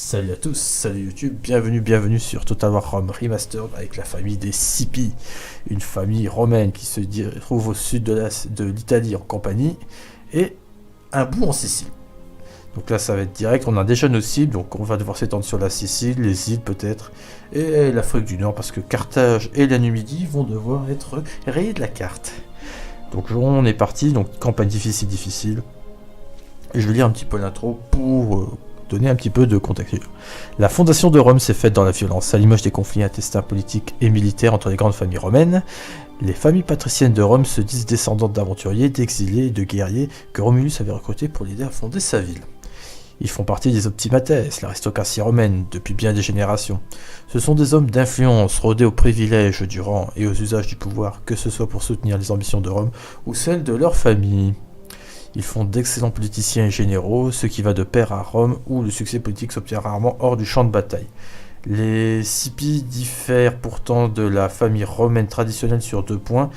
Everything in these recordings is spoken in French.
Salut à tous, salut YouTube, bienvenue sur Total War Rome Remastered avec la famille des Scipi, une famille romaine qui se trouve au sud de l'Italie en Campanie et un bout en Sicile. Donc là ça va être direct, on a déjà nos cibles, donc on va devoir s'étendre sur la Sicile, les îles peut-être, et l'Afrique du Nord parce que Carthage et la Numidie vont devoir être rayés de la carte. Donc on est parti, donc campagne difficile. Et je vais lire un petit peu l'intro pour donner un petit peu de contexte. La fondation de Rome s'est faite dans la violence, à l'image des conflits intestins politiques et militaires entre les grandes familles romaines. Les familles patriciennes de Rome se disent descendantes d'aventuriers, d'exilés et de guerriers que Romulus avait recrutés pour l'aider à fonder sa ville. Ils font partie des optimates, l'aristocratie romaine, depuis bien des générations. Ce sont des hommes d'influence, rodés aux privilèges du rang et aux usages du pouvoir, que ce soit pour soutenir les ambitions de Rome ou celles de leur famille. Ils font d'excellents politiciens et généraux, ce qui va de pair à Rome, où le succès politique s'obtient rarement hors du champ de bataille. Les Scipi diffèrent pourtant de la famille romaine traditionnelle sur deux points.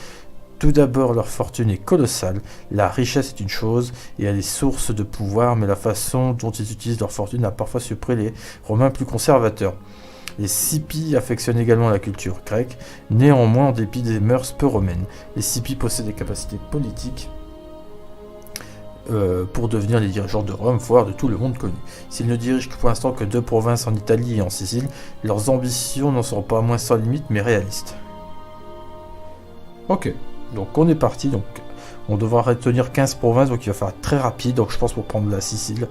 Tout d'abord, leur fortune est colossale. La richesse est une chose, et elle est source de pouvoir, mais la façon dont ils utilisent leur fortune a parfois surpris les Romains plus conservateurs. Les Scipi affectionnent également la culture grecque, néanmoins en dépit des mœurs peu romaines. Les Scipi possèdent des capacités politiques pour devenir les dirigeants de Rome, voire de tout le monde connu. S'ils ne dirigent pour l'instant que deux provinces en Italie et en Sicile, leurs ambitions n'en seront pas moins sans limite mais réalistes. Ok, donc on est parti, donc on devra retenir 15 provinces, donc il va falloir être très rapide, donc je pense pour prendre la Sicile.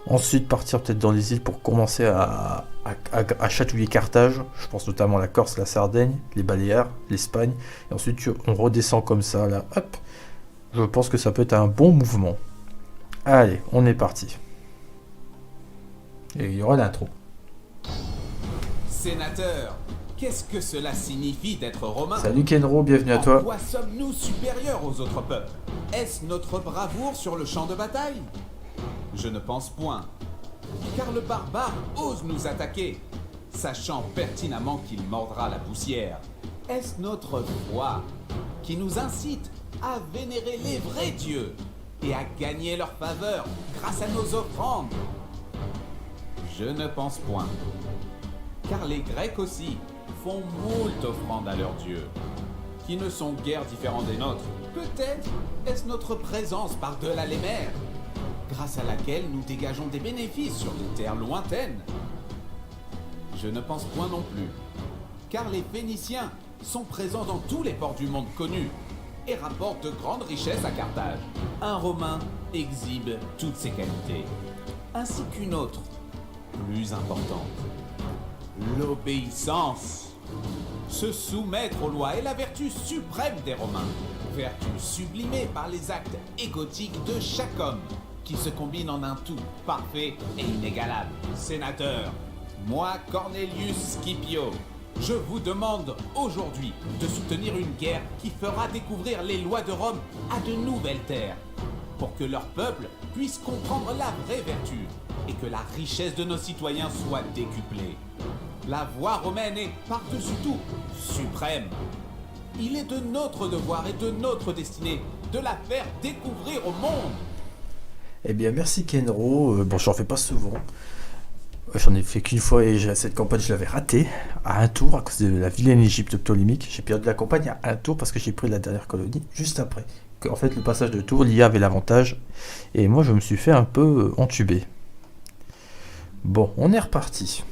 Ensuite partir peut-être dans les îles pour commencer à chatouiller Carthage, je pense notamment à la Corse, la Sardaigne, les Baléares, l'Espagne, et ensuite on redescend comme ça, là, hop. Je pense que ça peut être un bon mouvement. Allez, on est parti. Et il y aura l'intro. Sénateur, qu'est-ce que cela signifie d'être romain? Salut Kenro, bienvenue à En toi. quoi sommes-nous supérieurs aux autres peuples? Est-ce notre bravoure sur le champ de bataille? Je ne pense point. Car le barbare ose nous attaquer, sachant pertinemment qu'il mordra la poussière. Est-ce notre foi qui nous incite à vénérer les vrais dieux et à gagner leur faveur grâce à nos offrandes? Je ne pense point. Car les Grecs aussi font moult offrandes à leurs dieux, qui ne sont guère différents des nôtres. Peut-être est-ce notre présence par-delà les mers, grâce à laquelle nous dégageons des bénéfices sur des terres lointaines. Je ne pense point non plus, car les Phéniciens sont présents dans tous les ports du monde connus et rapportent de grandes richesses à Carthage. Un Romain exhibe toutes ses qualités, ainsi qu'une autre, plus importante, l'obéissance. Se soumettre aux lois est la vertu suprême des Romains, vertu sublimée par les actes égotiques de chaque homme, qui se combine en un tout parfait et inégalable. Sénateur, moi Cornelius Scipio, je vous demande aujourd'hui de soutenir une guerre qui fera découvrir les lois de Rome à de nouvelles terres, pour que leur peuple puisse comprendre la vraie vertu et que la richesse de nos citoyens soit décuplée. La voie romaine est, par-dessus tout, suprême. Il est de notre devoir et de notre destinée de la faire découvrir au monde. Eh bien merci Kenro, bon j'en fais pas souvent. J'en ai fait qu'une fois et cette campagne je l'avais ratée à un tour à cause de la vilaine Égypte ptolémique. J'ai perdu la campagne à un tour parce que j'ai pris la dernière colonie juste après. En fait le passage de tour, l'IA avait l'avantage et moi je me suis fait un peu entuber. Bon, on est reparti.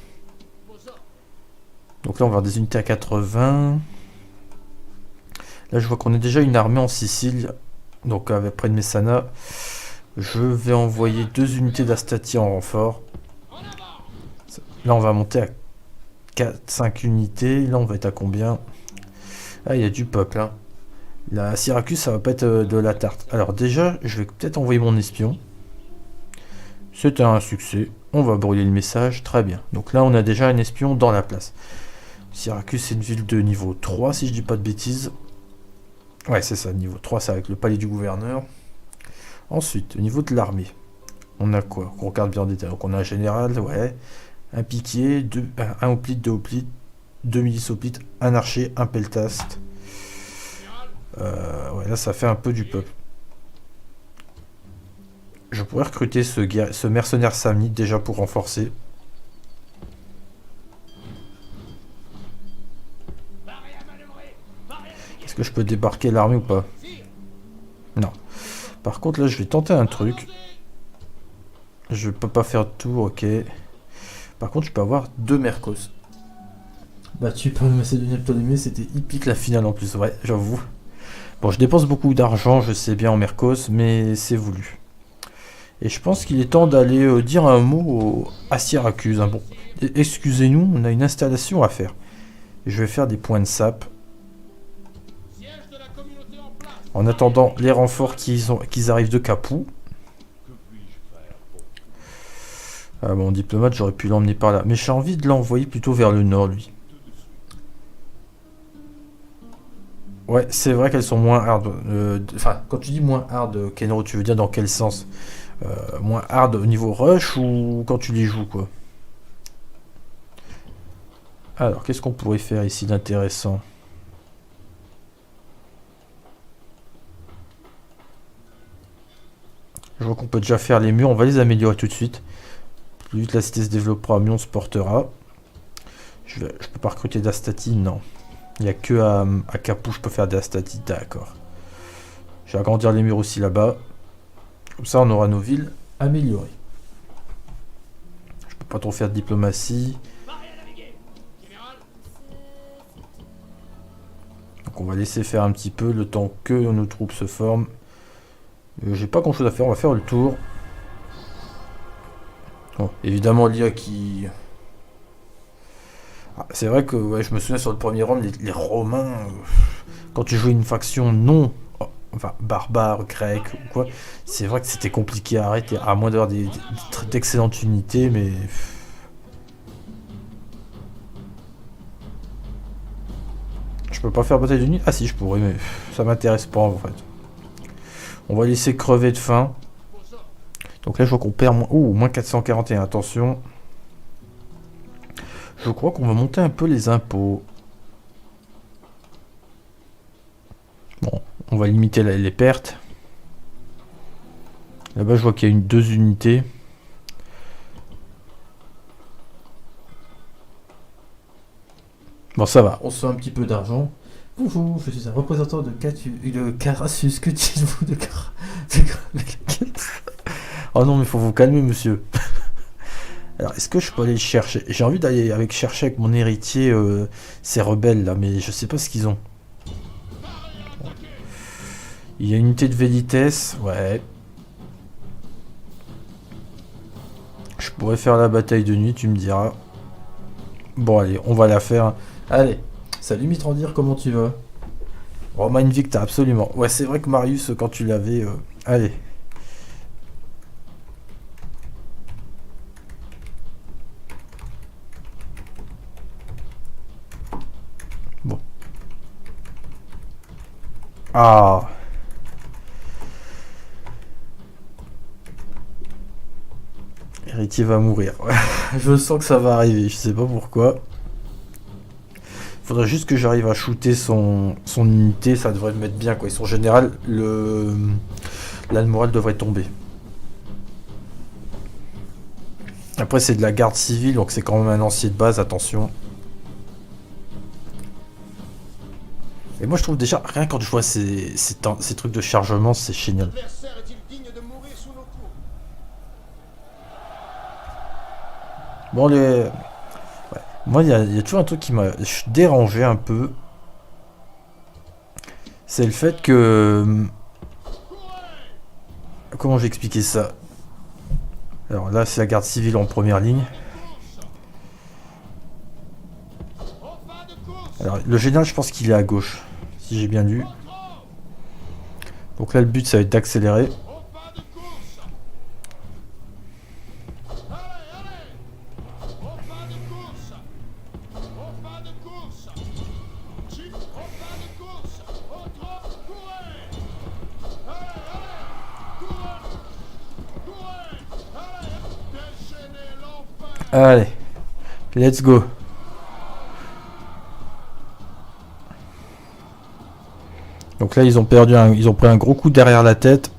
Donc là on va avoir des unités à 80. Là je vois qu'on a déjà une armée en Sicile, donc avec près de Messana. Je vais envoyer 2 unités d'Astati en renfort. Là on va monter à 5 unités. Là on va être à combien? Ah il y a du peuple hein. La Syracuse ça va pas être de la tarte. Alors déjà je vais peut-être envoyer mon espion. C'était un succès. On va brûler le message. Très bien. Donc là on a déjà un espion dans la place. Syracuse c'est une ville de niveau 3 si je dis pas de bêtises. Ouais c'est ça, niveau 3 c'est avec le palais du gouverneur. Ensuite au niveau de l'armée. On a quoi? On regarde bien en détail. Donc on a un général, ouais. Un piquier, un hoplite, 2 hoplites, 2 milices hoplites, un archer, un peltaste. Ouais, là ça fait un peu du peuple. Je pourrais recruter ce mercenaire samnite déjà pour renforcer. Est-ce que je peux débarquer l'armée ou pas? Non. Par contre, là, je vais tenter un truc. Je peux pas faire de tour, ok. Par contre, je peux avoir 2 Mercos. Battu par le Macédonien Ptolémée, c'était hippique la finale en plus, ouais, j'avoue. Bon, je dépense beaucoup d'argent, je sais bien, en Mercos, mais c'est voulu. Et je pense qu'il est temps d'aller dire un mot à Syracuse. Hein. Bon, excusez-nous, on a une installation à faire. Je vais faire des points de sap. En attendant les renforts qu'ils arrivent de Capoue. Ah bon, diplomate, j'aurais pu l'emmener par là. Mais j'ai envie de l'envoyer plutôt vers le nord, lui. Ouais, c'est vrai qu'elles sont moins hard. Enfin, quand tu dis moins hard, Kenro, tu veux dire dans quel sens? Moins hard au niveau rush ou quand tu les joues, quoi? Alors, qu'est-ce qu'on pourrait faire ici d'intéressant? Je vois qu'on peut déjà faire les murs, on va les améliorer tout de suite. Plus vite la cité se développera, mieux on se portera. Je peux pas recruter d'Astati, non. Il n'y a que à Capoue je peux faire d'Astati, d'accord. Je vais agrandir les murs aussi là-bas. Comme ça on aura nos villes améliorées. Je peux pas trop faire de diplomatie. Donc on va laisser faire un petit peu le temps que nos troupes se forment. J'ai pas grand chose à faire, on va faire le tour. Bon, évidemment l'IA qui... Ah, c'est vrai que ouais, je me souviens sur le premier round, les Romains, quand tu jouais une faction non, enfin barbare, grec ou quoi, c'est vrai que c'était compliqué à arrêter, à moins d'avoir d'excellentes unités, mais... Je peux pas faire bataille de nuit? Ah si, je pourrais, mais ça m'intéresse pas en fait. On va laisser crever de faim. Donc là, je vois qu'on perd moins... Ouh, moins 441, attention. Je crois qu'on va monter un peu les impôts. Bon, on va limiter les pertes. Là-bas, je vois qu'il y a 2 unités. Bon, ça va. On se fait un petit peu d'argent. Bonjour, je suis un représentant de Carassus. Que dites-vous de Oh non, mais faut vous calmer, monsieur. Alors, est-ce que je peux aller le chercher? J'ai envie d'aller chercher avec mon héritier ces rebelles là, mais je sais pas ce qu'ils ont. Il y a une unité de Vélites, ouais. Je pourrais faire la bataille de nuit, tu me diras. Bon, allez, on va la faire. Allez, salut Mitrandir, comment tu vas? Roma Invicta, absolument. Ouais, c'est vrai que Marius, quand tu l'avais... Allez. Bon. Ah. Héritier va mourir. Je sens que ça va arriver, je sais pas pourquoi. Faudrait juste que j'arrive à shooter son unité, ça devrait me mettre bien quoi. Et son général, l'almoral devrait tomber. Après c'est de la garde civile, donc c'est quand même un ancien de base, attention. Et moi je trouve déjà, rien quand je vois ces trucs de chargement, c'est génial. Bon les... Ouais. Moi il y a toujours un truc qui m'a dérangé un peu. C'est le fait que... Comment j'ai expliqué ça? Alors là c'est la garde civile en première ligne. Alors le général je pense qu'il est à gauche, si j'ai bien lu. Donc là le but ça va être d'accélérer. Allez, let's go. Donc là ils ont perdu ils ont pris un gros coup derrière la tête.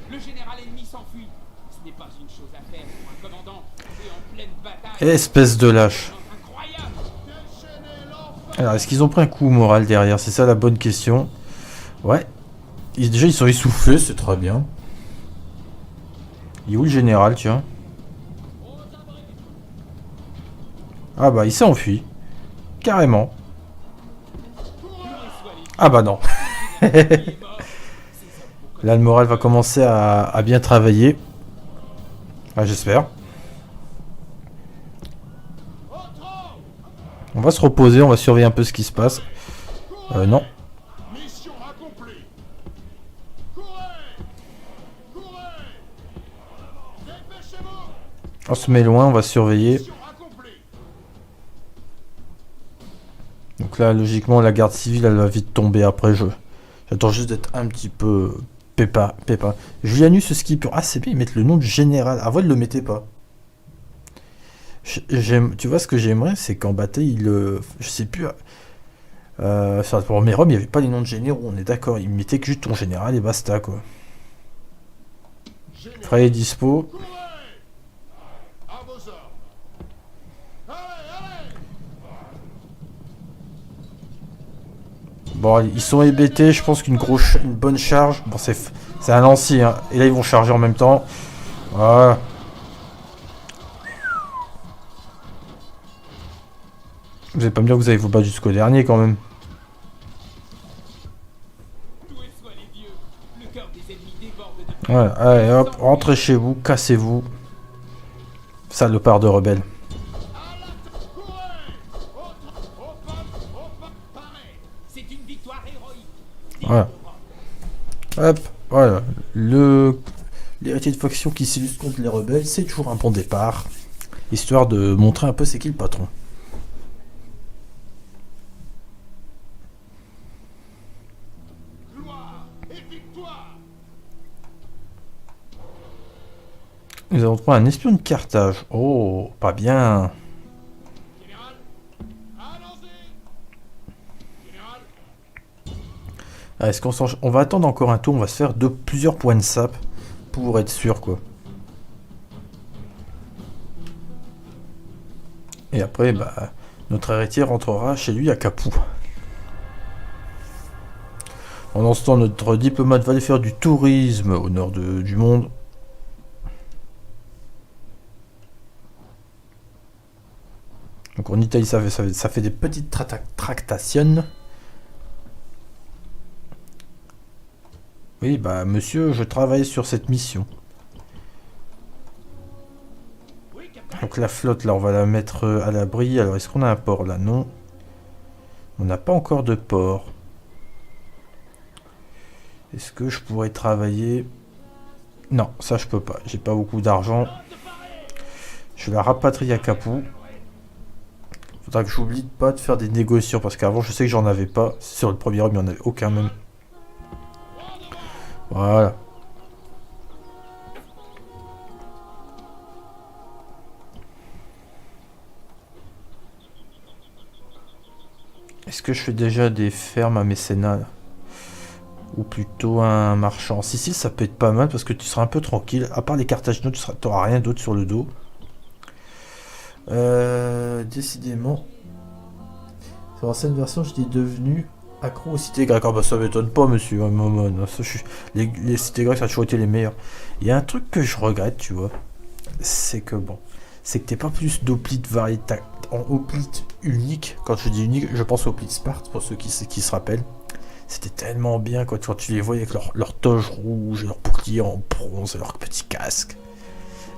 Le général ennemi s'enfuit. Ce n'est pas une chose à faire pour un commandant. Et en pleine bataille. Espèce de lâche. Alors, est-ce qu'ils ont pris un coup moral derrière? C'est ça la bonne question. Ouais. Déjà, ils sont essoufflés, c'est très bien. Il est où le général, tiens? Ah bah, il s'est enfui. Carrément. Ah bah non. Là, le moral va commencer à bien travailler. Ah, j'espère. On va se reposer, on va surveiller un peu ce qui se passe. Non. Mission accomplie. Courez. Courez. Dépêchez-vous. On se met loin, on va surveiller. Mission accomplie. Donc là, logiquement, la garde civile, elle va vite tomber après jeu. J'attends juste d'être un petit peu pépa. Julianus Skipper. Ah, c'est bien, ils mettent le nom du général. Avant, ils le mettaient pas. Tu vois, ce que j'aimerais, c'est qu'en bataille, je sais plus. Sur le premier Rome, il n'y avait pas les noms de généraux, on est d'accord. Ils mettaient que juste ton général et basta, quoi. Frey est dispo. Courez. À vos ordres. Allez, allez. Bon, ils sont hébétés, je pense qu'une bonne charge. Bon, c'est un lancier, hein. Et là, ils vont charger en même temps. Voilà. Vous allez pas me dire que vous allez vous battre jusqu'au dernier, quand même. Doués soient les dieux. Le cœur des ennemis déborde de Voilà, allez, hop, rentrez chez vous, cassez-vous. Salopard de rebelle. C'est une victoire héroïque. Voilà. Hop, voilà. L'héritier de faction qui s'illustre contre les rebelles, c'est toujours un bon départ. Histoire de montrer un peu c'est qui le patron. Gloire et victoire. Nous avons trouvé un espion de Carthage. Oh, pas bien. Général. Allons-y. Général. Ah, est-ce on va attendre encore un tour, on va se faire plusieurs points de sap pour être sûr, quoi. Et après, bah, notre héritier rentrera chez lui à Capoue. Pendant ce temps, notre diplomate va aller faire du tourisme au nord du monde. Donc en Italie, ça fait des petites tractations. Oui, bah monsieur, je travaille sur cette mission. Donc la flotte, là, on va la mettre à l'abri. Alors, est-ce qu'on a un port, là? Non. On n'a pas encore de port. Est-ce que je pourrais travailler? Non, ça, je peux pas. J'ai pas beaucoup d'argent. Je la rapatrie à Capoue. Faudra que j'oublie pas de faire des négociations, parce qu'avant, je sais que j'en avais pas. Sur le premier homme, il n'y en avait aucun même. Voilà. Est-ce que je fais déjà des fermes à mécénat? Ou plutôt un marchand? Sicile, ça peut être pas mal parce que tu seras un peu tranquille. À part les Carthaginois, tu n'auras rien d'autre sur le dos. Décidément. Sur l'ancienne version, j'étais devenu accro aux cités grecques. Ah bah ça m'étonne pas, monsieur. Les cités grecques, ça a toujours été les meilleures. Il y a un truc que je regrette, tu vois. C'est que bon. C'est que t'es pas plus d'hoplites variés. En hoplite unique, quand je dis unique, je pense aux hoplites Sparte, pour ceux qui se rappellent. C'était tellement bien quand tu les voyais avec leur toge rouge, leur bouclier en bronze, et leur petit casque.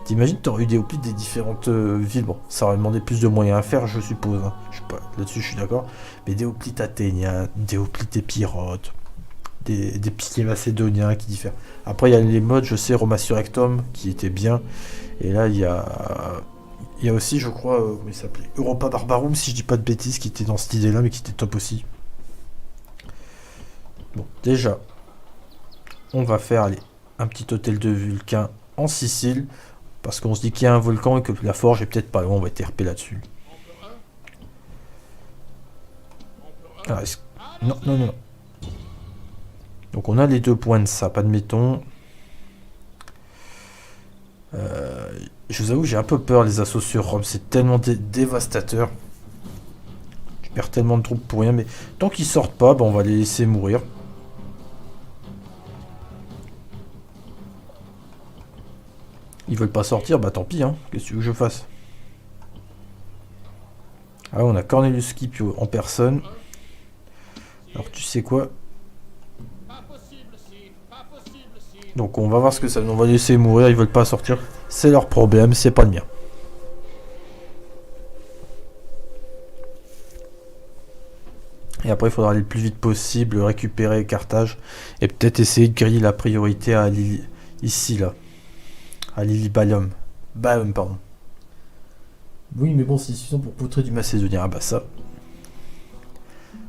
T'imagines, t'aurais eu des hoplites des différentes villes. Bon, ça aurait demandé plus de moyens à faire, je suppose. Hein. Je sais pas, là-dessus, je suis d'accord. Mais des hoplites athéniens, des hoplites épirotes, des piliers macédoniens qui diffèrent. Après, il y a les modes, je sais, Roma Surrectum, qui étaient bien. Et là, il y a aussi, je crois, comment il s'appelait, Europa Barbarum, si je dis pas de bêtises, qui était dans cette idée-là, mais qui était top aussi. Bon, déjà, on va faire, allez, un petit hôtel de Vulcain en Sicile, parce qu'on se dit qu'il y a un volcan et que la forge est peut-être pas loin, on va être RP là-dessus. Ah, non, non, non. Donc on a les 2 points de sap, admettons. Je vous avoue, j'ai un peu peur les assauts sur Rome, c'est tellement dévastateur. perd tellement de troupes pour rien, mais tant qu'ils sortent pas, bah, on va les laisser mourir. Ils veulent pas sortir, bah tant pis, hein. Qu'est-ce que tu veux que je fasse? Ah, on a Cornelius Scipio en personne. Alors tu sais quoi? Donc on va voir ce que ça donne. On va laisser mourir, ils veulent pas sortir. C'est leur problème, c'est pas le mien. Et après il faudra aller le plus vite possible, récupérer Carthage. Et peut-être essayer de griller la priorité à ici là. À Lilybalium. Baum, pardon. Oui mais bon c'est suffisant pour poutrer du macédonien. Ah bah ça.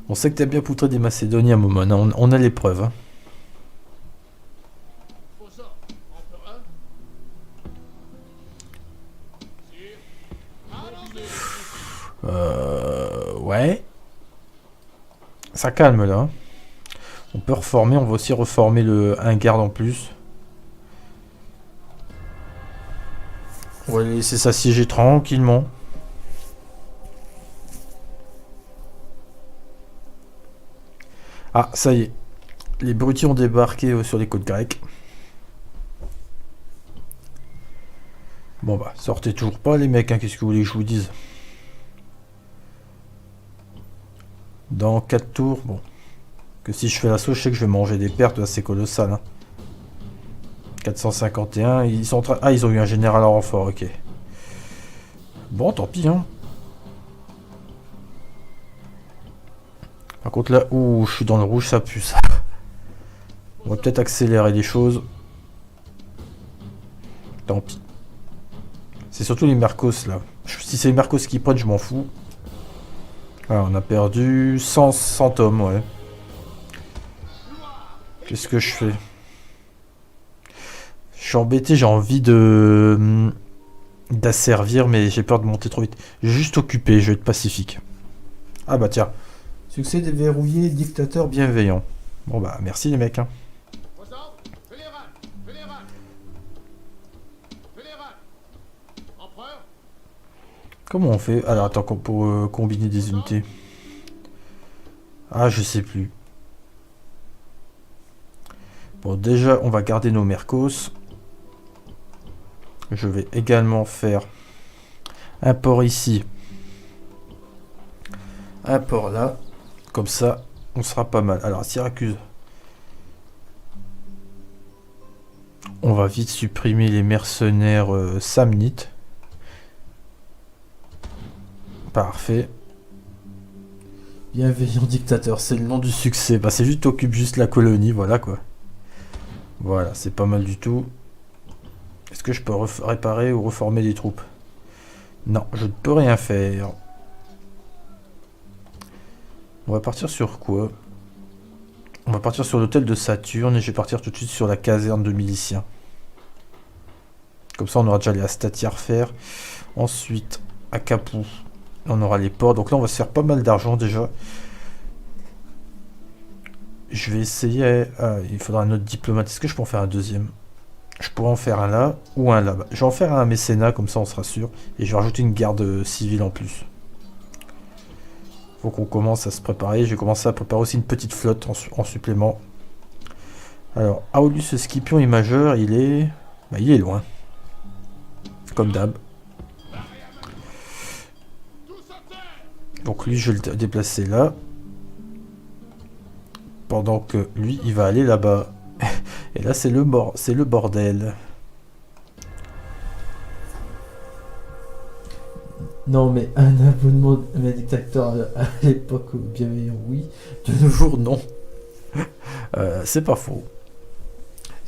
On sait que t'aimes bien poutrer des macédoniens, Momon. On a les preuves. Hein. Ouais. Ça calme là. Hein. On peut reformer. On va aussi reformer un garde en plus. On va les laisser s'assiéger tranquillement. Ah, ça y est. Les Brutis ont débarqué sur les côtes grecques. Bon bah, sortez toujours pas les mecs, hein, qu'est-ce que vous voulez que je vous dise? Dans 4 tours, bon. Que si je fais l'assaut, je sais que je vais manger des pertes assez colossales. Hein. 451, ils sont en train... Ah, ils ont eu un général en renfort, ok. Bon, tant pis, hein. Par contre là, ouh, je suis dans le rouge, ça pue ça. On va peut-être accélérer les choses. Tant pis. C'est surtout les Mercos là. Si c'est les Mercos qui prennent, je m'en fous. Ah, on a perdu 100 hommes, ouais. Qu'est-ce que je fais? Je suis embêté, j'ai envie d'asservir, mais j'ai peur de monter trop vite. Je vais juste occuper, je vais être pacifique. Ah bah tiens. Succès déverrouillé, dictateur bienveillant. Bon bah merci les mecs. Hein. Comment on fait? Alors attends, pour combiner des unités. Ah je sais plus. Bon déjà on va garder nos Mercos. Je vais également faire un port ici. Un port là. Comme ça, on sera pas mal. Alors, Syracuse. On va vite supprimer les mercenaires samnites. Parfait. Bienveillant dictateur, c'est le nom du succès. Bah, c'est juste occupe juste la colonie, voilà quoi. Voilà, c'est pas mal du tout. Est-ce que je peux réparer ou reformer les troupes? Non, je ne peux rien faire. On va partir sur quoi? On va partir sur l'hôtel de Saturne et je vais partir tout de suite sur la caserne de miliciens. Comme ça, on aura déjà les Astati à refaire. Ensuite, à Capoue, on aura les ports. Donc là, on va se faire pas mal d'argent déjà. Je vais essayer... Ah, il faudra un autre diplomate. Est-ce que je peux en faire un deuxième? Je pourrais en faire un là ou un là. Je vais en faire un mécénat, comme ça on sera sûr. Et je vais rajouter une garde civile en plus. Faut qu'on commence à se préparer. Je vais commencer à préparer aussi une petite flotte en supplément. Alors, Aulus Scipion est majeur. Il est... Bah, il est loin. Comme d'hab. Donc lui, je vais le déplacer là. Pendant que lui, il va aller là-bas. Et là, c'est le bordel. Non, mais un abonnement de dictateur à l'époque bienveillant, oui. De nos jours, non. C'est pas faux.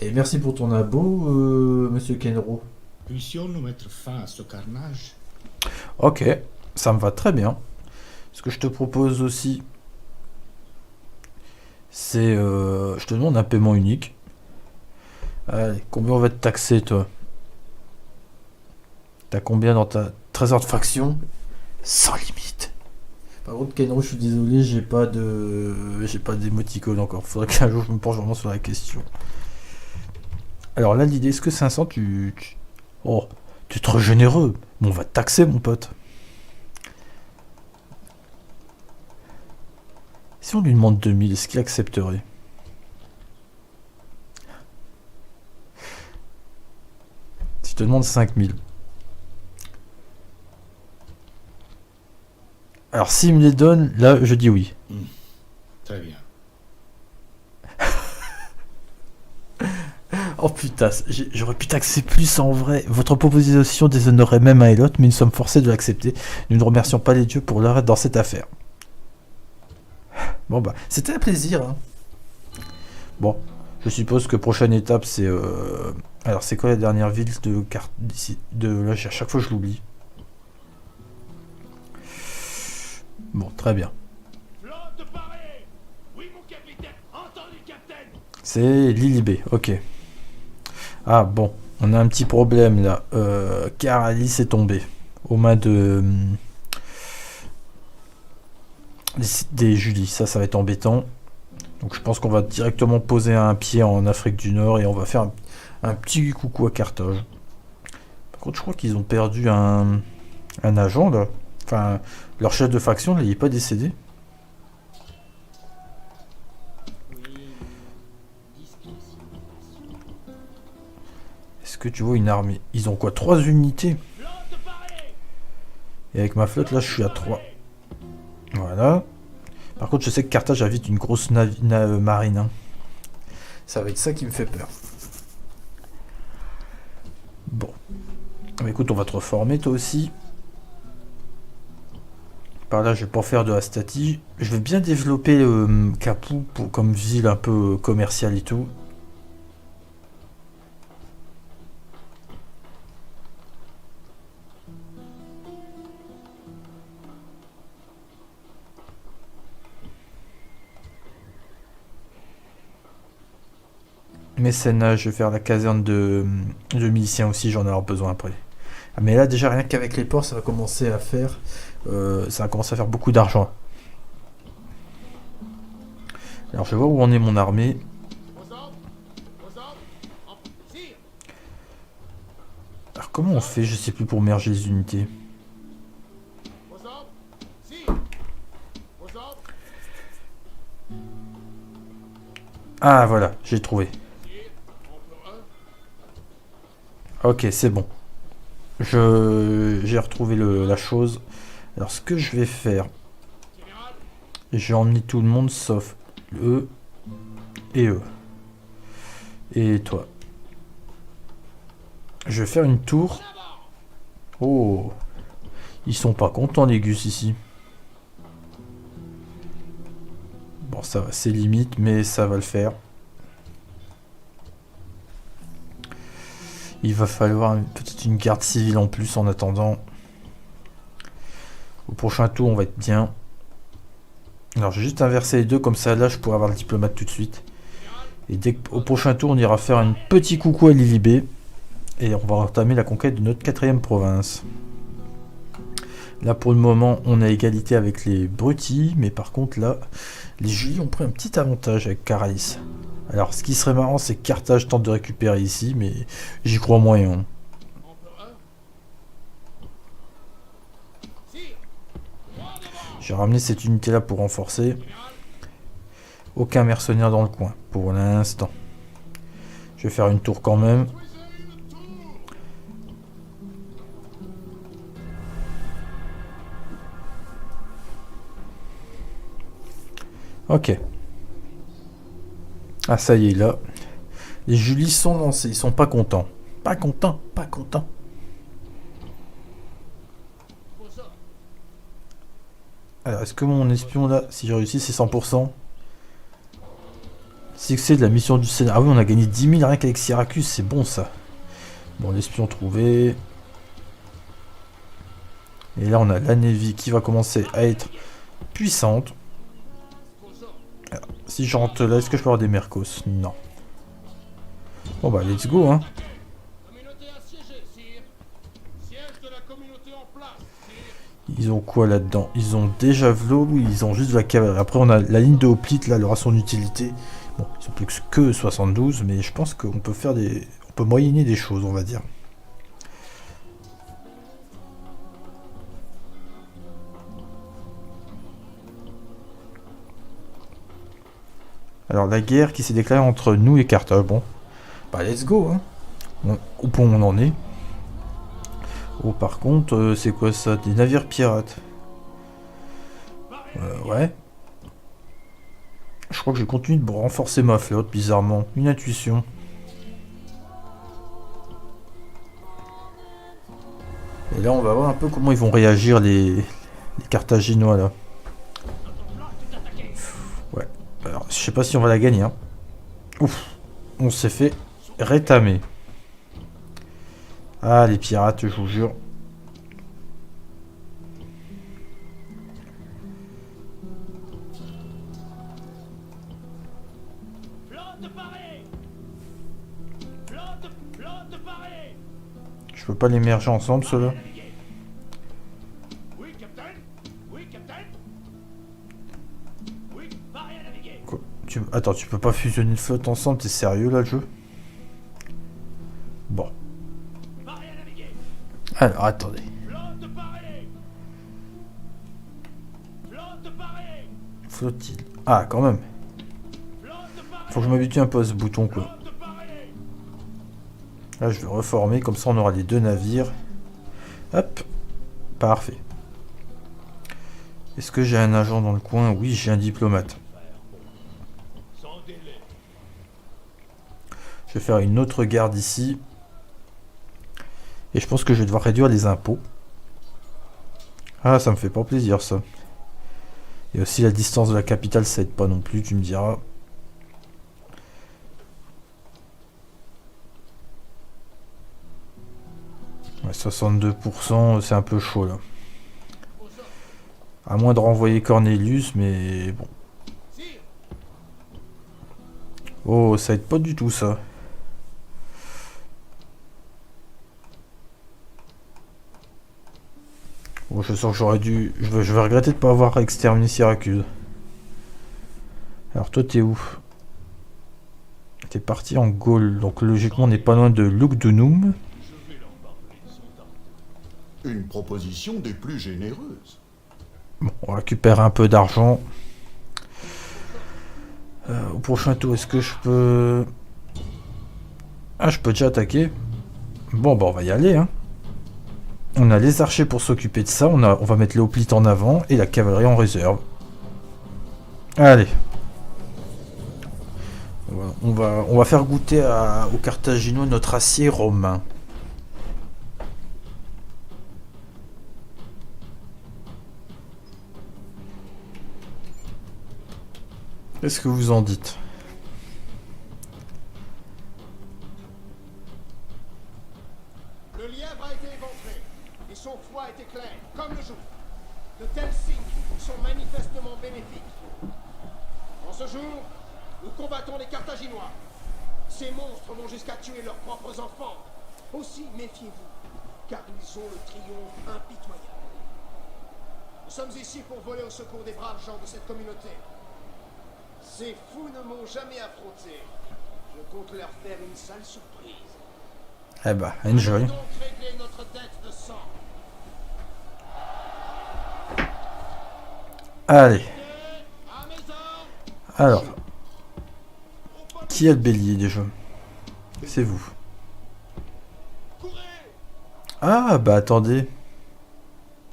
Et merci pour ton abo, monsieur Kenro. Puissions-nous mettre fin à ce carnage? Ok, ça me va très bien. Ce que je te propose aussi, c'est... je te demande un paiement unique. Allez, combien on va te taxer, toi? T'as combien dans ta trésor de faction? Sans limite. Par contre, Kenro, je suis désolé, j'ai pas d'émoticône encore. Faudrait qu'un jour je me penche vraiment sur la question. Alors là, l'idée, est-ce que 500, Oh, tu es trop généreux. Bon, on va te taxer, mon pote. Si on lui demande 2000, est-ce qu'il accepterait? Si je te demande 5000. Alors s'il me les donne, là je dis oui. Très bien. Oh putain, j'aurais pu taxer plus en vrai. Votre proposition déshonorerait même un et l'autre, mais nous sommes forcés de l'accepter. Nous ne remercions pas les dieux pour leur aide dans cette affaire. Bon bah, c'était un plaisir. Hein. Bon, je suppose que prochaine étape c'est... Alors c'est quoi la dernière ville de carte d'ici de... Là, à chaque fois je l'oublie. Bon, très bien. Flotte parée. Oui, mon capitaine. Entendu, capitaine. C'est Lilibé, ok. Ah bon, on a un petit problème là. Car Alice est tombée aux mains de... des Julie. Ça va être embêtant. Donc je pense qu'on va directement poser un pied en Afrique du Nord et on va faire un petit coucou à Carthage. Par contre, je crois qu'ils ont perdu un agent là. Enfin, leur chef de faction, là, il n'est pas décédé. Est-ce que tu vois une armée? Ils ont quoi? 3 unités? Flotte parée. Et avec ma flotte, là, je suis à 3. Voilà. Par contre, je sais que Carthage a vite une grosse marine. Hein. Ça va être ça qui me fait peur. Bon. Bah, écoute, on va te reformer, toi aussi. Par là, je vais pas faire de Astati. Je vais bien développer Capoue comme ville un peu commerciale et tout. Mécénat, je vais faire la caserne de miliciens aussi, j'en aurai besoin après. Ah, mais là, déjà, rien qu'avec les ports, ça va commencer à faire... ça va commencer à faire beaucoup d'argent. Alors, je vais voir où en est mon armée. Aux ordres. Aux ordres. Sire. Alors, comment on fait? Je sais plus pour merger les unités. Aux ordres. Sire. Aux ordres. Ah, voilà, j'ai trouvé. Sire. Empereur. Ok, c'est bon. J'ai retrouvé la chose. Alors, ce que je vais faire... Général. J'ai emmené tout le monde sauf eux et eux. Et toi. Je vais faire une tour. Oh. Ils sont pas contents les gus ici. Bon, ça va, c'est limite, mais ça va le faire. Il va falloir peut-être une garde civile en plus en attendant. Au prochain tour, on va être bien. Alors, j'ai juste inversé les deux, comme ça, là, je pourrais avoir le diplomate tout de suite. Et dès qu'au prochain tour, on ira faire un petit coucou à Lilibé. Et on va entamer la conquête de notre 4e province. Là, pour le moment, on a égalité avec les Brutis. Mais par contre, là, les Julie ont pris un petit avantage avec Caralis. Alors, ce qui serait marrant, c'est que Carthage tente de récupérer ici. Mais j'y crois moyen. Empereur. Sire. Droit devant. J'ai ramené cette unité-là pour renforcer. Aucun mercenaire dans le coin, pour l'instant. Je vais faire une tour quand même. Ok. Ah, ça y est, là. Les Julie sont lancés, ils sont pas contents. Pas contents, pas contents. Aux ordres. Alors, est-ce que mon espion, là, si j'ai réussi, c'est 100%? Succès de la mission du Sénat. Ah oui, on a gagné 10 000 rien qu'avec Syracuse, c'est bon, ça. Bon, l'espion trouvé. Et là, on a la Navy qui va commencer à être puissante. Aux ordres. Alors, si je rentre là, est-ce que je peux avoir des Mercos? Non. Bon, bah, let's go, hein. Communauté assiégée, sire. Siège de la communauté en place, sire. Ils ont quoi là-dedans? Ils ont des javelots ou ils ont juste de la cavalerie? Après, on a la ligne de hoplite, là, elle aura son utilité. Bon, ils ont plus que 72, mais je pense qu'on peut faire des... On peut moyenner des choses, on va dire. Alors, la guerre qui s'est déclarée entre nous et Carthage. Bon, bah let's go, hein. Bon, au point où on en est. Oh, par contre, c'est quoi ça? Des navires pirates. Ouais. Je crois que je continue de renforcer ma flotte, bizarrement. Une intuition. Et là, on va voir un peu comment ils vont réagir, les Carthaginois, là. Ouais. Alors, je sais pas si on va la gagner, hein. Ouf. On s'est fait rétamer. Ah, les pirates, je vous jure. Je peux pas les merger ensemble, ceux-là. Oui, capitaine. Oui, capitaine. Oui, pareil à naviguer. Quoi Attends, tu peux pas fusionner une flotte ensemble, t'es sérieux là, le jeu? Bon. Pareil à naviguer. Alors, attendez. Flotte parée. Flotte parée. Flottille. Ah, quand même. Flotte parée. Faut que je m'habitue un peu à ce bouton, quoi. Flotte parée. Là, je vais reformer, comme ça on aura les deux navires. Hop. Parfait. Est-ce que j'ai un agent dans le coin? Oui, j'ai un diplomate. Sans délai. Je vais faire une autre garde ici. Et je pense que je vais devoir réduire les impôts. Ah, ça me fait pas plaisir, ça. Et aussi la distance de la capitale, ça aide pas non plus, tu me diras. Ouais, 62%, c'est un peu chaud, là. À moins de renvoyer Cornelius, mais bon. Sire. Oh, ça aide pas du tout, ça. Bon, je sens que j'aurais dû... Je vais regretter de pas avoir exterminé Syracuse. Alors, toi, t'es où? T'es parti en Gaule, donc logiquement, on n'est pas loin de Lugdunum. Je vais leur parler, soldat. Une proposition des plus généreuses. Bon, on récupère un peu d'argent. Au prochain tour, est-ce que je peux... Ah, je peux déjà attaquer. Bon, bah on va y aller, hein. On a les archers pour s'occuper de ça. On va mettre les hoplites en avant et la cavalerie en réserve. Allez. Voilà, on va faire goûter aux Carthaginois notre acier romain. Qu'est-ce que vous en dites? Le lièvre a été éventré, et son foie a été clair, comme le jour. De tels signes sont manifestement bénéfiques. En ce jour, nous combattons les Carthaginois. Ces monstres vont jusqu'à tuer leurs propres enfants. Aussi, méfiez-vous, car ils ont le triomphe impitoyable. Nous sommes ici pour voler au secours des braves gens de cette communauté. Ces fous ne m'ont jamais affronté. Je compte leur faire une sale surprise. Eh bah, enjoy. Donc régler notre dette de sang. Allez. À mes ordres. Alors. Qui a le bélier déjà? C'est vous. Courez. Ah, bah attendez.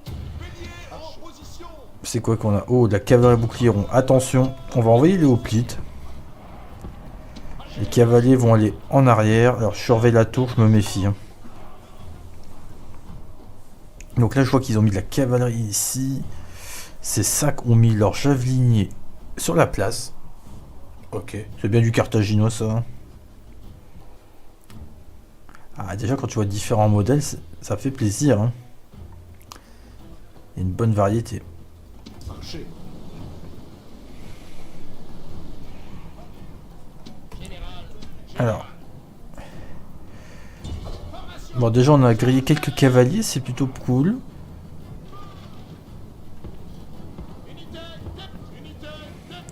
Bélier en position. C'est quoi qu'on a? Oh, de la cavalerie bouclieron. Attention, on va envoyer les hoplites. Les cavaliers vont aller en arrière. Alors, je surveille la tour, je me méfie. Hein. Donc là, je vois qu'ils ont mis de la cavalerie ici. Ces sacs ont mis leurs javeliniers sur la place. Ok, c'est bien du carthaginois, ça. Hein. Ah, déjà, quand tu vois différents modèles, ça fait plaisir. Hein. Il y a une bonne variété. Marché. Alors. Bon, déjà, on a grillé quelques cavaliers, c'est plutôt cool.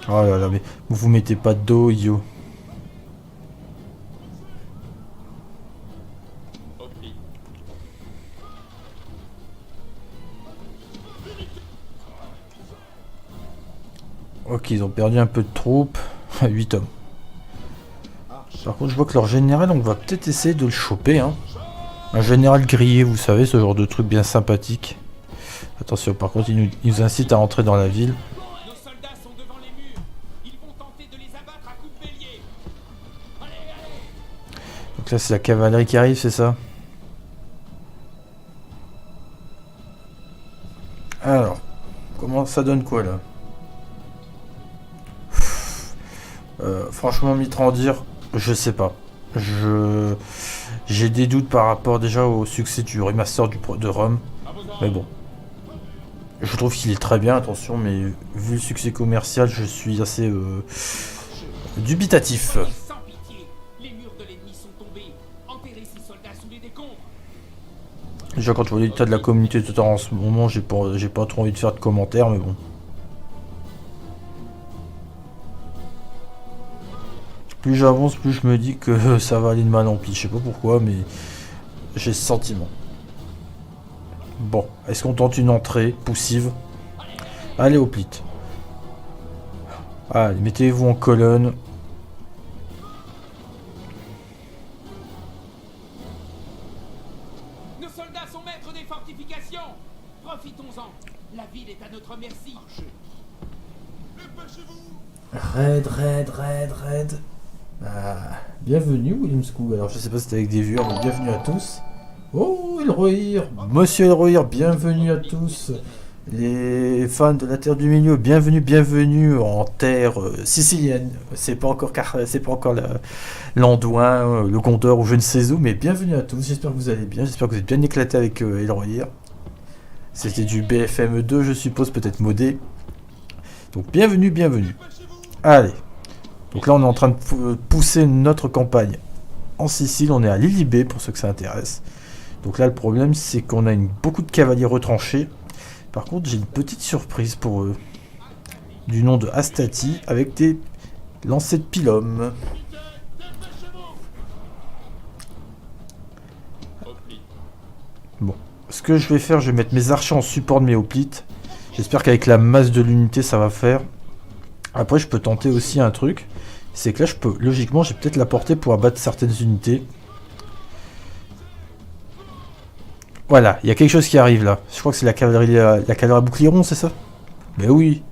Oh là là, mais vous vous mettez pas de dos, yo. Ok, ils ont perdu un peu de troupes. 8 hommes. Par contre, je vois que leur général, on va peut-être essayer de le choper. Hein. Un général grillé, vous savez, ce genre de truc bien sympathique. Attention, par contre, il nous incite à entrer dans la ville. Nos soldats sont devant les murs. Ils vont tenter de les abattre à coups de bélier. Allez, allez! Donc là, c'est la cavalerie qui arrive, c'est ça? Alors, comment ça donne quoi, là? Franchement, Mitrandir, je sais pas. J'ai des doutes par rapport déjà au succès du remaster de Rome. Mais bon. Je trouve qu'il est très bien, attention, mais vu le succès commercial, je suis assez dubitatif. Sans pitié, les murs de l'ennemi sont tombés. Enterrez ces soldats sous les décombres. Déjà, quand je vois l'état de la communauté de Total en ce moment, j'ai pas trop envie de faire de commentaires, mais bon. Plus j'avance, plus je me dis que ça va aller de mal en pis. Je sais pas pourquoi, mais j'ai ce sentiment. Bon, est-ce qu'on tente une entrée poussive? Allez, au plit. Allez, mettez-vous en colonne. Nos soldats sont maîtres des fortifications. Profitons-en. La ville est à notre merci. Raid. Bienvenue, William School. Alors, je sais pas si c'était avec des viewers, mais bienvenue à tous. Oh, Elrohir, Monsieur Elrohir, bienvenue à tous. Les fans de la Terre du Milieu, bienvenue en terre sicilienne. C'est pas encore l'Anduin, le Gondor ou je ne sais où, mais bienvenue à tous. J'espère que vous allez bien. J'espère que vous êtes bien éclatés avec Elrohir. C'était du BFM2, je suppose, peut-être modé. Donc bienvenue. Allez. Donc là, on est en train de pousser notre campagne en Sicile. On est à Lilibé, pour ceux que ça intéresse. Donc là, le problème, c'est qu'on a beaucoup de cavaliers retranchés. Par contre, j'ai une petite surprise pour eux. Du nom de Astati, avec des lancers de pilum. Bon. Ce que je vais faire, je vais mettre mes archers en support de mes hoplites. J'espère qu'avec la masse de l'unité, ça va faire. Après, je peux tenter aussi un truc. C'est que là, logiquement, j'ai peut-être la portée pour abattre certaines unités. Voilà, il y a quelque chose qui arrive là. Je crois que c'est la cavalerie à bouclier c'est ça? Mais oui.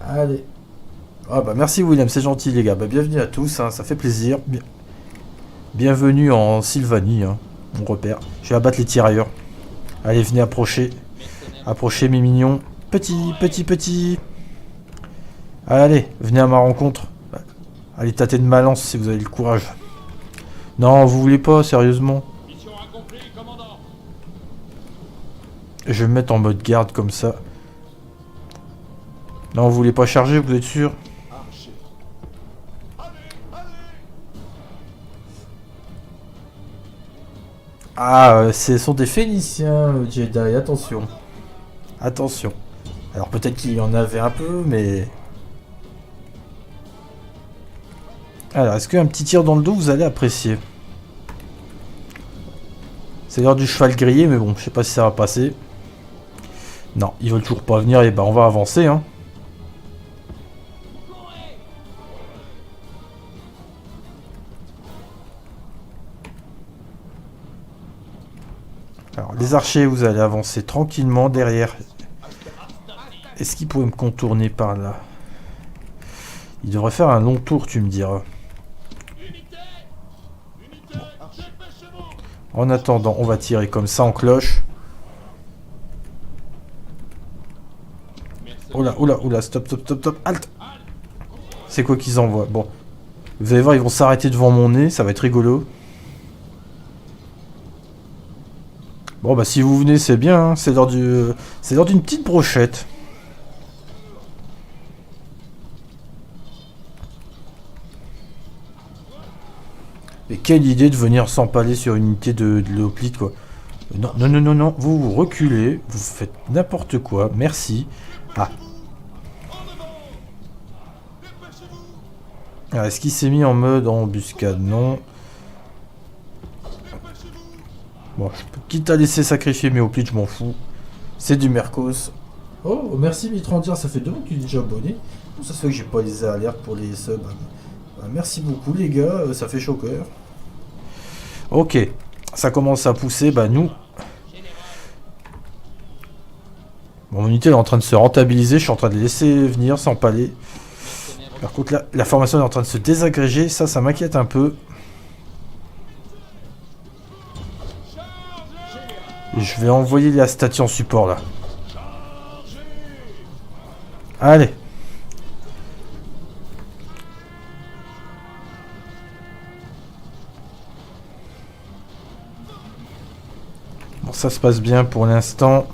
Allez. Ah bah merci William, c'est gentil les gars. Bah, bienvenue à tous, hein, ça fait plaisir. Bienvenue en Sylvanie, hein, mon repère. Je vais abattre les tirailleurs. Allez, venez approcher. Approchez mes mignons. Petit. Allez, venez à ma rencontre. Allez, tâtez de ma lance si vous avez le courage. Non, vous voulez pas, sérieusement. Je vais me mettre en mode garde comme ça. Non, vous voulez pas charger, vous êtes sûr? Ah, ce sont des Phéniciens, Jedi, attention. Attention. Alors peut-être qu'il y en avait un peu, mais... Alors, est-ce qu'un petit tir dans le dos, vous allez apprécier? C'est l'heure du cheval grillé, mais bon, je sais pas si ça va passer. Non, ils veulent toujours pas venir, et bah on va avancer, hein. Alors, les archers, vous allez avancer tranquillement derrière. Est-ce qu'ils pourraient me contourner par là? Ils devraient faire un long tour, tu me diras. Bon. En attendant, on va tirer comme ça en cloche. Oula, stop, halt! C'est quoi qu'ils envoient? Bon. Vous allez voir, ils vont s'arrêter devant mon nez, ça va être rigolo. Bon bah si vous venez, c'est bien, hein. C'est l'heure d'une petite brochette. Et quelle idée de venir s'empaler sur une unité de l'hoplite, quoi. Non, vous reculez, vous faites n'importe quoi, merci. Ah. Alors, est-ce qu'il s'est mis en mode embuscade? Non. Bon, quitte à laisser sacrifier mes hoplites, je m'en fous. C'est du Mercos. Oh, merci Mitrandir, ça fait 2 mois que tu es déjà abonné. Ça se fait que j'ai pas les alertes pour les subs. Merci beaucoup les gars, ça fait chaud au cœur. Ok, ça commence à pousser, bah nous... Bon, mon unité elle est en train de se rentabiliser, je suis en train de les laisser venir sans paler. Par contre là, la formation est en train de se désagréger, ça m'inquiète un peu. Et je vais envoyer la statue en support là. Allez. Bon, ça se passe bien pour l'instant.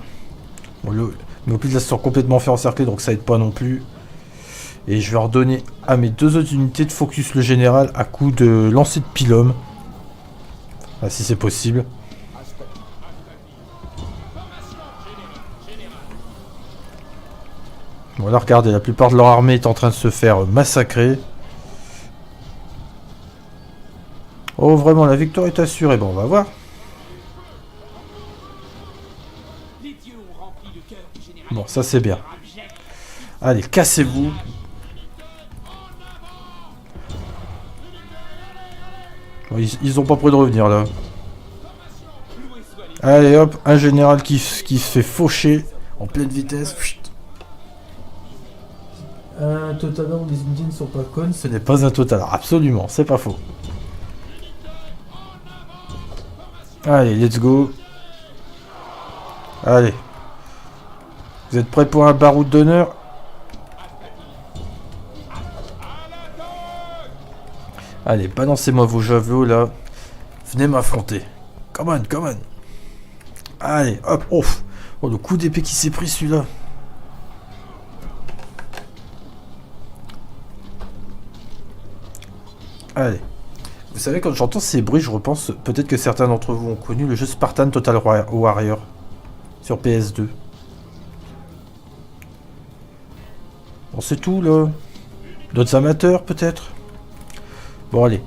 Bon, mes hôpitaux sont complètement fait encercler, donc ça aide pas non plus. Et je vais redonner à mes 2 autres unités de focus le général à coup de lancer de pylôme. Ah, si c'est possible. Bon là regardez, la plupart de leur armée est en train de se faire massacrer. Oh vraiment, la victoire est assurée. Bon, on va voir. Bon, ça c'est bien. Allez, cassez-vous. Bon, ils ont pas près de revenir là. Allez hop, un général qui se fait faucher en pleine vitesse. Un totalard où les unités ne sont pas connes, ce n'est pas un totalard, absolument, c'est pas faux. Allez, let's go. Allez. Vous êtes prêts pour un baroud d'honneur? Allez, balancez-moi vos javelots là. Venez m'affronter. Come on, come on. Allez, hop, ouf. Oh, le coup d'épée qui s'est pris celui-là. Allez. Vous savez, quand j'entends ces bruits, je repense, peut-être que certains d'entre vous ont connu le jeu Spartan Total Warrior sur PS2. Bon, c'est tout, là. D'autres amateurs, peut-être? Bon, allez.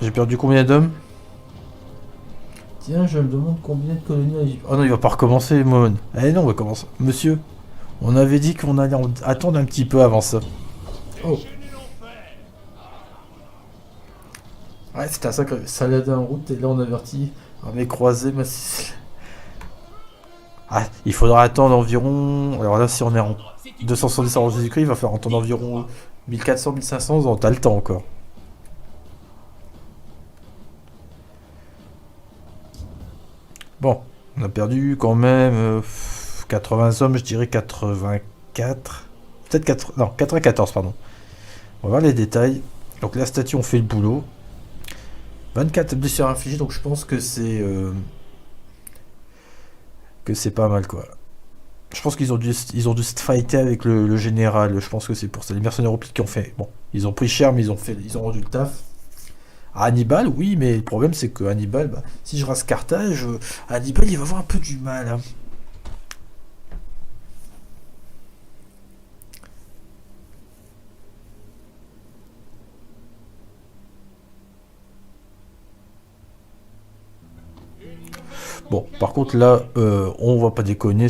J'ai perdu combien d'hommes? Tiens, je me demande combien de colonies... Oh non, il va pas recommencer, Momon. Allez, non, on va commencer. Monsieur, on avait dit qu'on allait attendre un petit peu avant ça. Oh. Ouais, c'était un sacré Saladin en route, et là on avertit. Armée croisée, massif. Ah, il faudra attendre environ... Alors là, si on est en 270 avant Jésus-Christ, il va falloir attendre environ 1400-1500 ans. T'as le temps encore. Bon, on a perdu quand même 80 hommes, je dirais 84. Peut-être 94, pardon. On va voir les détails. Donc la statue, on fait le boulot. 24 blessures infligées, donc je pense que c'est pas mal quoi. Je pense qu'ils ont dû se fighter avec le général. Je pense que c'est pour ça. Les mercenaires au pic qui ont fait. Bon, ils ont pris cher, mais ils ont rendu le taf. Hannibal, oui, mais le problème c'est que Hannibal, bah, si je rase Carthage, Hannibal il va avoir un peu du mal. Hein. Bon, par contre là, on va pas déconner,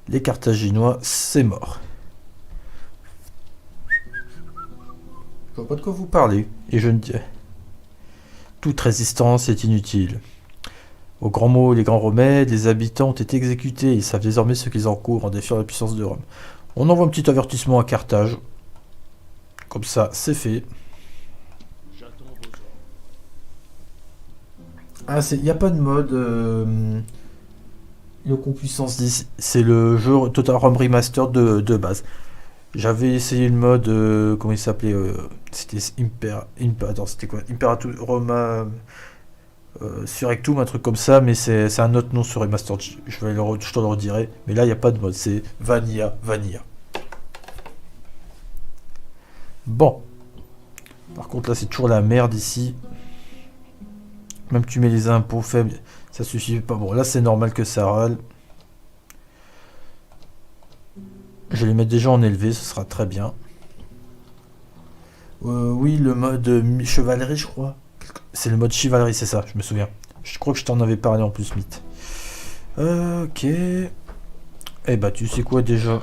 les Carthaginois, c'est mort. Je vois pas de quoi vous parlez, et je ne dis... Toute résistance est inutile. Aux grands mots, les grands remèdes, les habitants ont été exécutés, ils savent désormais ce qu'ils encourent en défiant la puissance de Rome. On envoie un petit avertissement à Carthage. Comme ça, c'est fait. Ah, il n'y a pas de mode. Le puissance 10, c'est le jeu Total Rome Remastered de base. J'avais essayé le mode. Comment il s'appelait c'était attends, c'était quoi Imperator Roma Surrectum, un truc comme ça, mais c'est un autre nom sur Remastered. Je te le redirai. Mais là, il n'y a pas de mode, c'est Vanilla. Bon. Par contre, là, c'est toujours la merde ici. Même tu mets les impôts faibles, ça suffit pas. Bon, là, c'est normal que ça râle. Je vais les mettre déjà en élevé, ce sera très bien. Oui, le mode chevalerie, je crois. C'est le mode chevalerie, c'est ça, je me souviens. Je crois que je t'en avais parlé en plus, Mythe. Ok. Eh bah tu sais quoi déjà?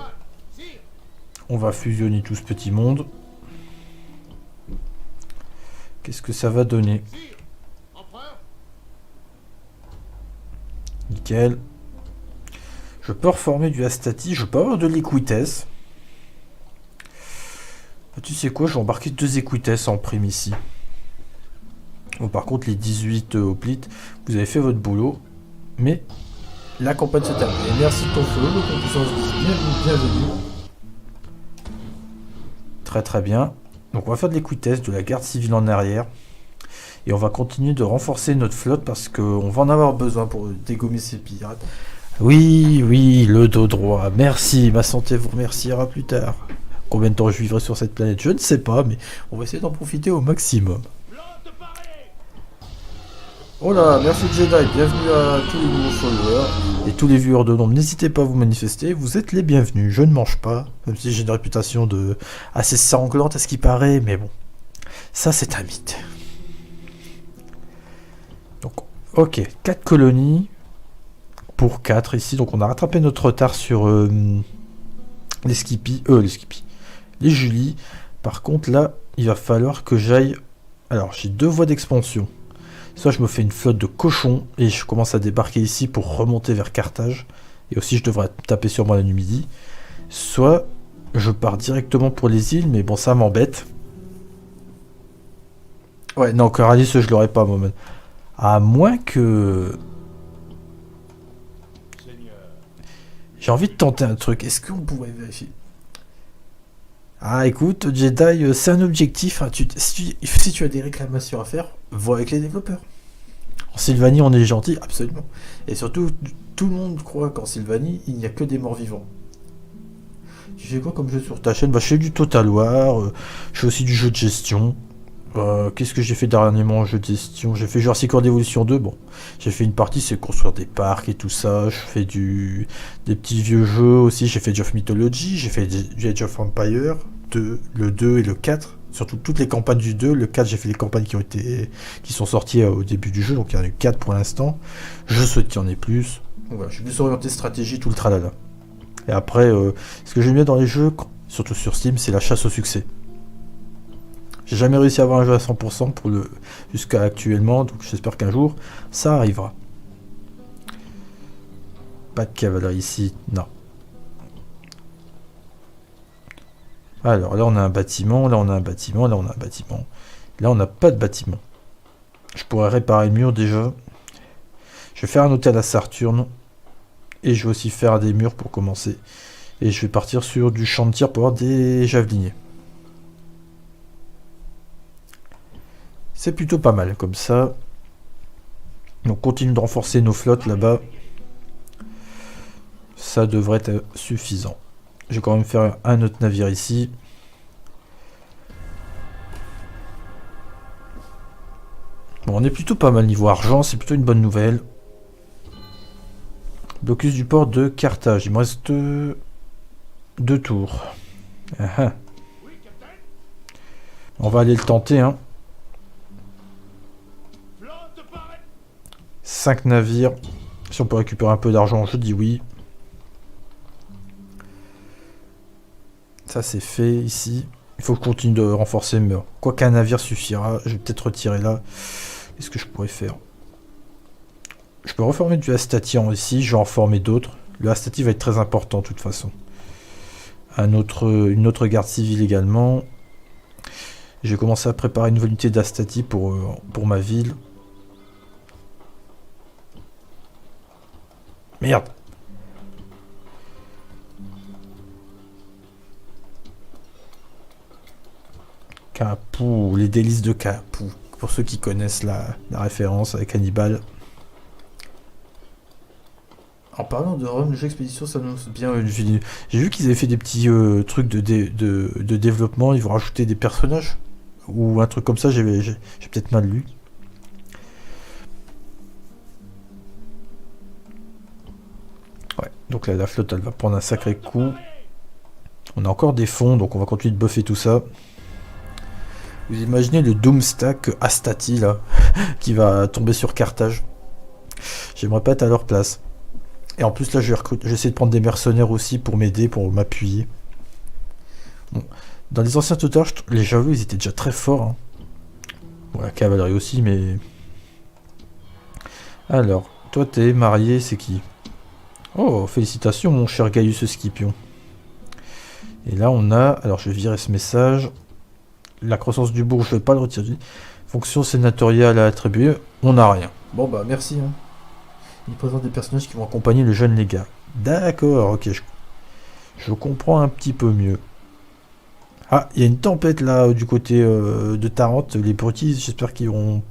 On va fusionner tout ce petit monde. Qu'est-ce que ça va donner? Empereur, Nickel. Je peux reformer du Astati. Je peux avoir de l'Equites. Bah, tu sais quoi? Je vais embarquer 2 Equites en prime ici. Bon, par contre, les 18 hoplites, vous avez fait votre boulot. Mais la campagne se termine. Et merci de ton follow, donc on peut bienvenue. Très très bien. Donc on va faire de l'Equites, de la garde civile en arrière. Et on va continuer de renforcer notre flotte parce qu'on va en avoir besoin pour dégommer ces pirates. Oui, oui, le dos droit. Merci, ma santé vous remerciera plus tard. Combien de temps je vivrai sur cette planète? Je ne sais pas, mais on va essayer d'en profiter au maximum. Oh là, merci Jedi, bienvenue à tous les nouveaux followers et tous les viewers de nombre. N'hésitez pas à vous manifester, vous êtes les bienvenus. Je ne mange pas, même si j'ai une réputation de assez sanglante à ce qui paraît, mais bon, ça c'est un mythe. Donc, ok, 4 colonies pour 4 ici, donc on a rattrapé notre retard sur les Skippy, les Julie. Par contre là, il va falloir que j'aille. Alors, j'ai 2 voies d'expansion. Soit je me fais une flotte de cochons et je commence à débarquer ici pour remonter vers Carthage. Et aussi je devrais taper sur moi la Numidie. Soit je pars directement pour les îles, mais bon ça m'embête. Ouais, non, Coralis je l'aurais pas moi. À moins que... J'ai envie de tenter un truc. Est-ce qu'on pourrait vérifier? Ah écoute, Jedi, c'est un objectif. Hein. Si tu as des réclamations à faire, vois avec les développeurs. En Sylvanie, on est gentil, absolument. Et surtout, tout le monde croit qu'en Sylvanie, il n'y a que des morts vivants. Tu fais quoi comme jeu sur ta chaîne? Bah, je fais du Total War, je fais aussi du jeu de gestion. Qu'est-ce que j'ai fait dernièrement en jeu de gestion? J'ai fait Jurassic World Evolution 2, bon. J'ai fait une partie, c'est construire des parcs et tout ça. Je fais des petits vieux jeux aussi. J'ai fait Age of Mythology, j'ai fait du Age of Empire 2, le 2 et le 4. Surtout toutes les campagnes du 2. Le 4, j'ai fait les campagnes qui sont sorties au début du jeu, donc il y en a eu 4 pour l'instant. Je souhaite qu'il y en ait plus. Donc voilà, je suis plus orienté stratégie, tout le tralala. Et après, ce que j'aime bien dans les jeux, surtout sur Steam, c'est la chasse au succès. J'ai jamais réussi à avoir un jeu à 100% jusqu'à actuellement, donc j'espère qu'un jour, ça arrivera. Pas de cavalerie ici, non. Alors là on a un bâtiment, là on a un bâtiment, là on a un bâtiment. Là on n'a pas de bâtiment. Je pourrais réparer le mur déjà. Je vais faire un hôtel à Saturne. Et je vais aussi faire des murs pour commencer. Et je vais partir sur du champ de tir pour avoir des javeliniers. C'est plutôt pas mal comme ça. Donc continue de renforcer nos flottes là-bas. Ça devrait être suffisant. Je vais quand même faire un autre navire ici. Bon, on est plutôt pas mal niveau argent, c'est plutôt une bonne nouvelle. Blocus du port de Carthage. Il me reste 2 tours. Ah. On va aller le tenter, hein. 5 navires. Si on peut récupérer un peu d'argent, je dis oui. Ça c'est fait ici. Il faut que je continue de renforcer le mur. Quoi qu'un navire suffira, je vais peut-être retirer là. Qu'est-ce que je pourrais faire? Je peux reformer du Astati ici, je vais en former d'autres. Le Astati va être très important de toute façon. Une autre garde civile également. J'ai commencé à préparer une unité d'Astati pour ma ville. Merde. Capou, les délices de Capou. Pour ceux qui connaissent la référence avec Hannibal. En parlant de Rome, le jeu Expédition s'annonce bien. J'ai vu qu'ils avaient fait des petits trucs de développement. Ils vont rajouter des personnages. Ou un truc comme ça, j'ai peut-être mal lu. Ouais, donc là, la flotte, elle va prendre un sacré coup. On a encore des fonds, donc on va continuer de buffer tout ça. Vous imaginez le Doomstack Astati, là, qui va tomber sur Carthage. J'aimerais pas être à leur place. Et en plus, là, j'essaie de prendre des mercenaires aussi pour m'aider, pour m'appuyer. Bon. Dans les anciens Total, les javelots, ils étaient déjà très forts. Hein. Bon, la cavalerie aussi, mais... Alors, toi, t'es marié, c'est qui? Oh, félicitations, mon cher Gaius Scipion. Et là, on a... Alors, je vais virer ce message. La croissance du bourg, je vais pas le retirer. Fonction sénatoriale à attribuer, on n'a rien. Bon, bah, merci. Hein. Il présente des personnages qui vont accompagner le jeune légat. D'accord, ok, je comprends un petit peu mieux. Ah, il y a une tempête là du côté de Tarente. Les Brutis, j'espère qu'ils vont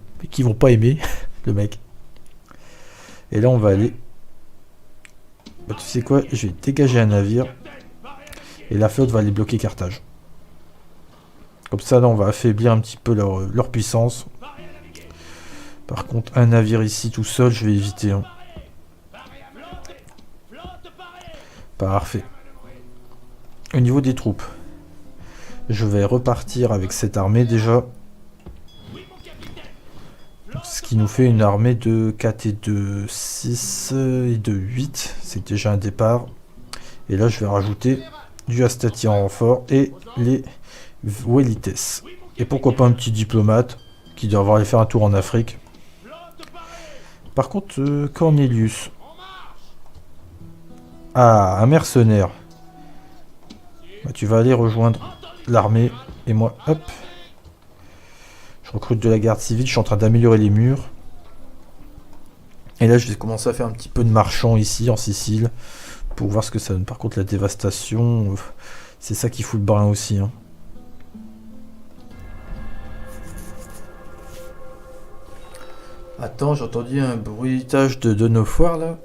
pas aimer le mec. Et là, on va aller. Bah, tu sais quoi? Je vais dégager un navire. Et la flotte va aller bloquer Carthage. Comme ça, là, on va affaiblir un petit peu leur puissance. Par contre, un navire ici tout seul, je vais éviter. Hein. Parfait. Au niveau des troupes. Je vais repartir avec cette armée déjà. Ce qui nous fait une armée de 4 et de 6 et de 8. C'est déjà un départ. Et là je vais rajouter du Astati en renfort et les Welites. Et pourquoi pas un petit diplomate qui doit aller faire un tour en Afrique. Par contre, Cornelius. Ah, un mercenaire. Bah, tu vas aller rejoindre l'armée et moi, hop, je recrute de la garde civile, je suis en train d'améliorer les murs et là je vais commencer à faire un petit peu de marchand ici en Sicile pour voir ce que ça donne. Par contre la dévastation, c'est ça qui fout le brin aussi hein. Attends, j'ai entendu un bruitage de nos foires là.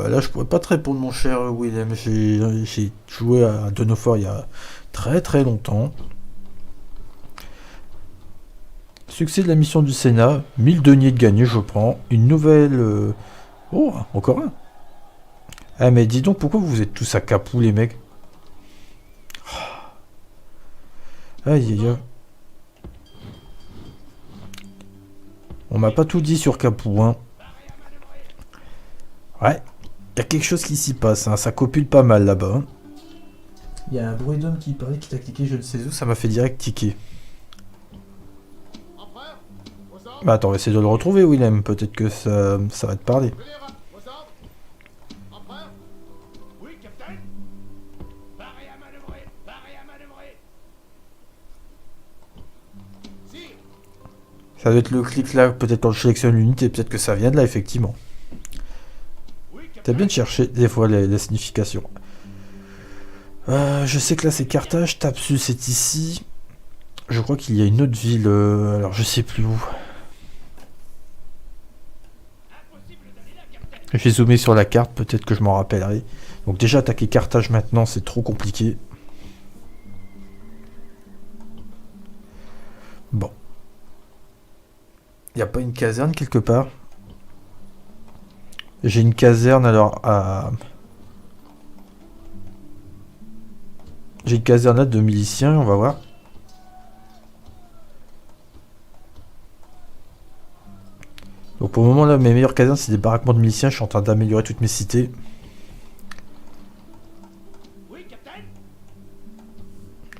Là, je pourrais pas te répondre, mon cher Willem. J'ai joué à Denofor il y a très très longtemps. Succès de la mission du Sénat. 1000 deniers de gagné, je prends. Une nouvelle... Oh, encore un. Ah, mais dis donc, pourquoi vous êtes tous à Capoue, les mecs? Aïe, aïe, aïe. On m'a pas tout dit sur Capoue, hein. Ouais, il y a quelque chose qui s'y passe, hein. Ça copule pas mal là-bas. Hein. Il y a un bruit d'homme qui paraît qui t'a cliqué, je ne sais où, ça m'a fait direct tiquer. Bah attends, on va essayer de le retrouver, Willem, peut-être que ça va te parler. Oui, capitaine. Paré à manœuvrer, paré à manœuvrer. Ça doit être le clic là, peut-être quand je sélectionne l'unité, peut-être que ça vient de là, effectivement. T'as bien de chercher des fois les significations. Je sais que là c'est Carthage, Thapsus est ici. Je crois qu'il y a une autre ville, alors je sais plus où. Je vais zoomer sur la carte, peut-être que je m'en rappellerai. Donc déjà attaquer Carthage maintenant c'est trop compliqué. Bon. Il n'y a pas une caserne quelque part? J'ai une caserne alors à... J'ai une caserne là de miliciens, on va voir. Donc pour le moment là, mes meilleures casernes c'est des baraquements de miliciens, je suis en train d'améliorer toutes mes cités.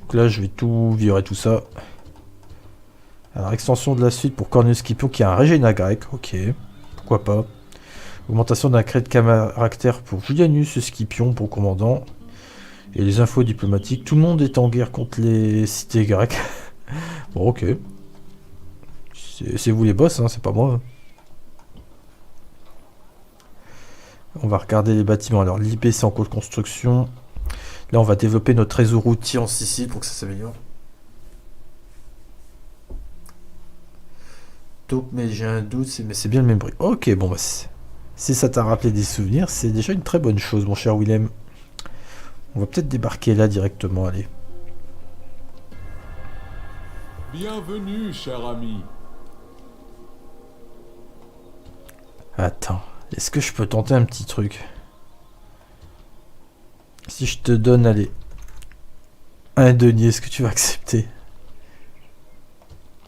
Donc là je vais tout virer tout ça. Alors extension de la suite pour Cornelius Scipion qui a un régénat grec, ok, pourquoi pas. Augmentation d'un cret de caractère pour Julianus Scipion pour commandant. Et les infos diplomatiques. Tout le monde est en guerre contre les cités grecques. Bon, ok. C'est vous les boss, hein, c'est pas moi. On va regarder les bâtiments. Alors, l'IP, c'est en cours de construction. Là, on va développer notre réseau routier en Sicile pour que ça s'améliore. Taupe, mais j'ai un doute, mais c'est bien le même bruit. Ok, bon, bah, si ça t'a rappelé des souvenirs, c'est déjà une très bonne chose, mon cher Willem. On va peut-être débarquer là directement, allez. Bienvenue, cher ami. Attends, est-ce que je peux tenter un petit truc? Si je te donne, allez, un denier, est-ce que tu vas accepter?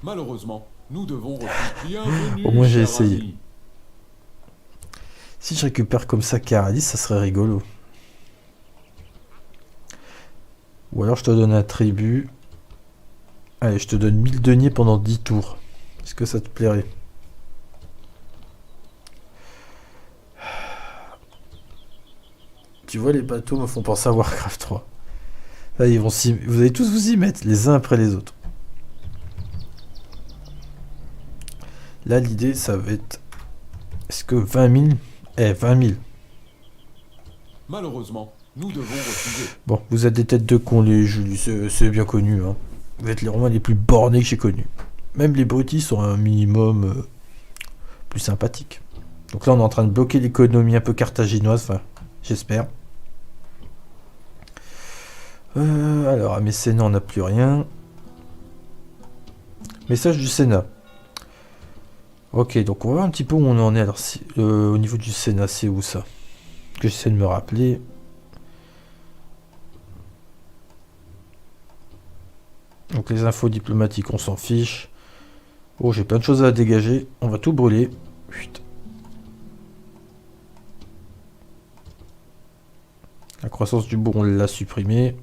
Malheureusement, nous devons refuser. Bienvenue, Au moins j'ai cher essayé. ami. Si je récupère comme ça Caralis, ça serait rigolo. Ou alors je te donne un tribut. Allez, je te donne 1000 deniers pendant 10 tours. Est-ce que ça te plairait? Tu vois, les bateaux me font penser à Warcraft 3. Là, vous allez tous vous y mettre, les uns après les autres. Là, l'idée, ça va être... Est-ce que 20 000... 20 000. Malheureusement, nous devons refuser. Bon, vous êtes des têtes de cons, les Julius, c'est bien connu. Hein. Vous êtes les Romains les plus bornés que j'ai connus. Même les Brutis sont un minimum plus sympathiques. Donc là, on est en train de bloquer l'économie un peu carthaginoise, enfin, j'espère. Alors, à Mécénat, on n'a plus rien. Message du Sénat. Ok, donc on va voir un petit peu où on en est. Alors, au niveau du Sénat, c'est où ça? Que j'essaie de me rappeler. Donc les infos diplomatiques, on s'en fiche. Oh, j'ai plein de choses à dégager. On va tout brûler. Chut. La croissance du bourg, on l'a supprimé.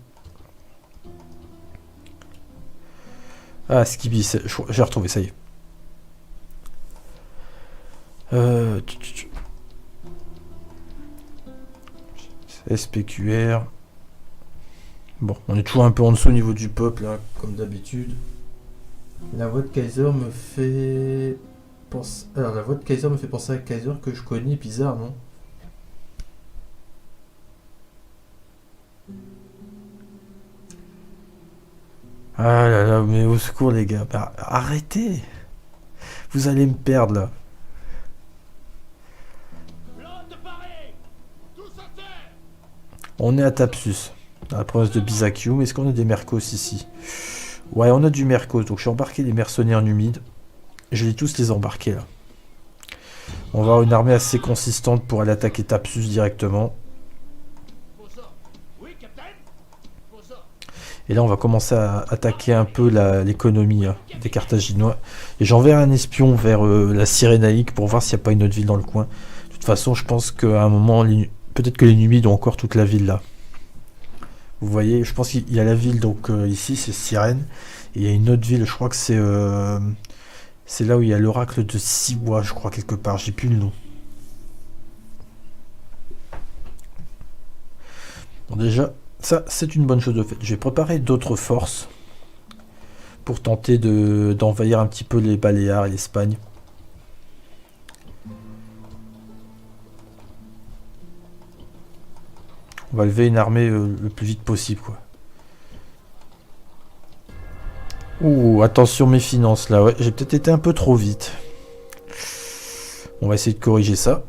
Ah, Skibi, j'ai retrouvé, ça y est. SPQR. Bon, on est toujours un peu en dessous au niveau du peuple, hein, comme d'habitude. La voix de Kaiser me fait penser... Alors, la voix de Kaiser me fait penser à Kaiser que je connais, bizarre, non? Ah là là, mais au secours, les gars. Bah, arrêtez! Vous allez me perdre, là. On est à Thapsus, dans la province de Bizakium. Est-ce qu'on a des mercos ici? Ouais, on a du mercos. Donc j'ai embarqué les mercenaires numides. Je vais tous les embarquer là. On va avoir une armée assez consistante pour aller attaquer Thapsus directement. Et là, on va commencer à attaquer un peu l'économie des Carthaginois. Et j'enverrai un espion vers la Cyrénaïque pour voir s'il n'y a pas une autre ville dans le coin. De toute façon, je pense qu'à un moment, peut-être que les Numides ont encore toute la ville là. Vous voyez, je pense qu'il y a la ville, donc ici, c'est Cyrène. Et il y a une autre ville, je crois que c'est là où il y a l'oracle de Siwa, je crois, quelque part. J'ai plus le nom. Bon, déjà... Ça, c'est une bonne chose de fait. Je vais préparer d'autres forces pour tenter d'envahir un petit peu les Baléares et l'Espagne. On va lever une armée le plus vite possible, quoi. Ouh, attention mes finances là. Ouais, j'ai peut-être été un peu trop vite. On va essayer de corriger ça.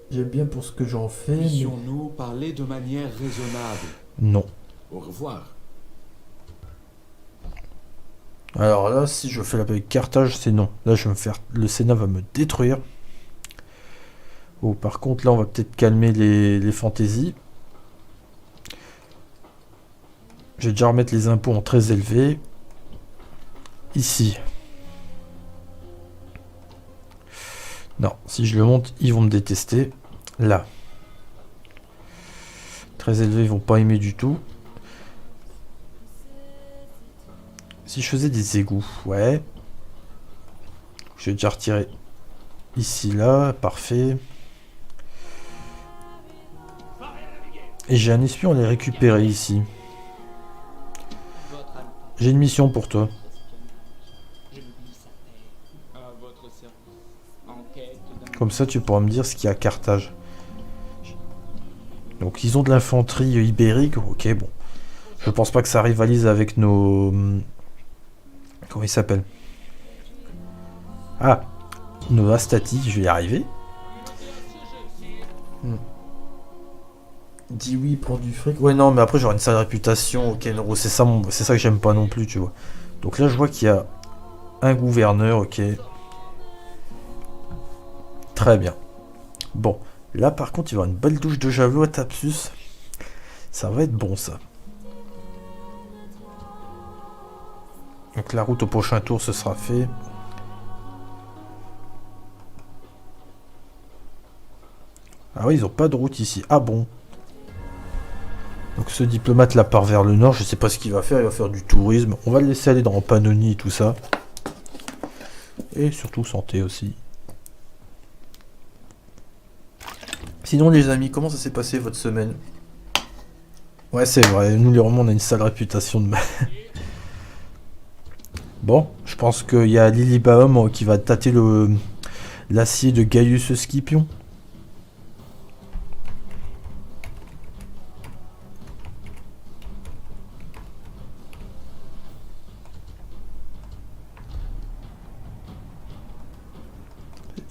J'aime bien pour ce que j'en fais. Puissions-nous parler de manière raisonnable? Non. Au revoir. Alors là, si je fais la paix avec Carthage, c'est non. Là, je vais me faire... Le Sénat va me détruire. Oh, par contre, là, on va peut-être calmer les fantaisies. Je vais déjà remettre les impôts en très élevé. Ici. Non, si je le monte, ils vont me détester. Là. Très élevé, ils vont pas aimer du tout. Si je faisais des égouts, ouais. Je vais déjà retirer ici, là, parfait. Et j'ai un espion à les récupérer ici. J'ai une mission pour toi. Comme ça, tu pourras me dire ce qu'il y a à Carthage. Donc, ils ont de l'infanterie ibérique. Ok, bon. Je pense pas que ça rivalise avec nos... Comment ils s'appellent? Ah, nos Astati. Je vais y arriver. Dis oui pour du fric. Ouais, non, mais après, j'aurai une sale réputation au Kenro. C'est ça que j'aime pas non plus, tu vois. Donc là, je vois qu'il y a un gouverneur, ok. Très bien. Bon, là par contre, il va y avoir une belle douche de javelot à Thapsus. Ça va être bon, ça. Donc la route au prochain tour, ce sera fait. Ah oui, ils ont pas de route ici. Ah bon. Donc ce diplomate là part vers le nord, je sais pas ce qu'il va faire, il va faire du tourisme. On va le laisser aller dans Pannonie et tout ça. Et surtout santé aussi. Sinon les amis, comment ça s'est passé votre semaine? Ouais c'est vrai, nous les Romains on a une sale réputation de... Bon, je pense qu'il y a Lilibaum qui va tâter l'acier de Gaius Scipion.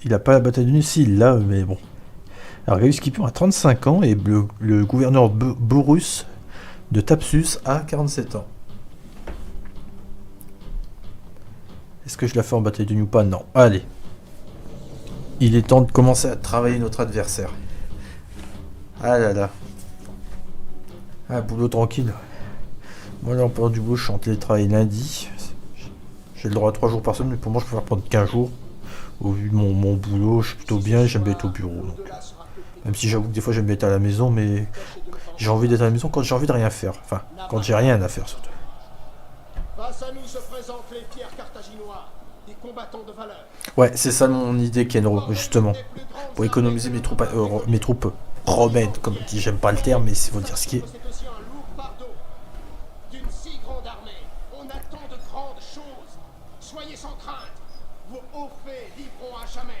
Il a pas la bataille de Nuit, si il l'a, mais bon. Alors Gaius Scipion a 35 ans et le gouverneur Borus de Thapsus a 47 ans. Est-ce que je la fais en bataille de Nuit ou pas? Non. Allez. Il est temps de commencer à travailler notre adversaire. Ah là là. Ah, boulot tranquille. Moi, l'empereur du boulot, je suis en télétravail lundi. J'ai le droit à 3 jours par semaine, mais pour moi, je préfère prendre 15 jours. Au vu de mon boulot, je suis plutôt bien, j'aime bien être au bureau. Donc. Même si j'avoue que des fois, j'aime bien être à la maison, mais j'ai envie d'être à la maison quand j'ai envie de rien faire. Enfin, quand j'ai rien à faire, surtout. Face à nous se présentent les fiers carthaginois, des combattants de valeur. Ouais, c'est ça mon idée, Kenro, justement. Pour économiser mes troupes romaines, comme dit, j'aime pas le terme, mais il faut dire ce qui est. C'est aussi un lourd fardeau. D'une si grande armée, on attend de grandes choses. Soyez sans crainte, vos hauts faits vivront à jamais.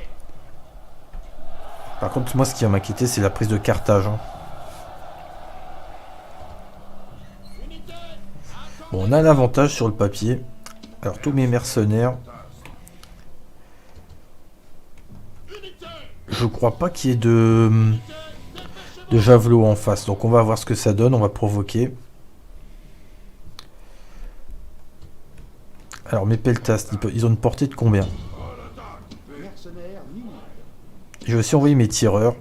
Par contre, moi, ce qui va m'inquiéter, c'est la prise de Carthage. Hein. Bon, on a l'avantage sur le papier. Alors, tous mes mercenaires... Je crois pas qu'il y ait de javelot en face. Donc, on va voir ce que ça donne. On va provoquer. Alors, mes peltas, ils ont une portée de combien? Je vais aussi envoyer mes tireurs.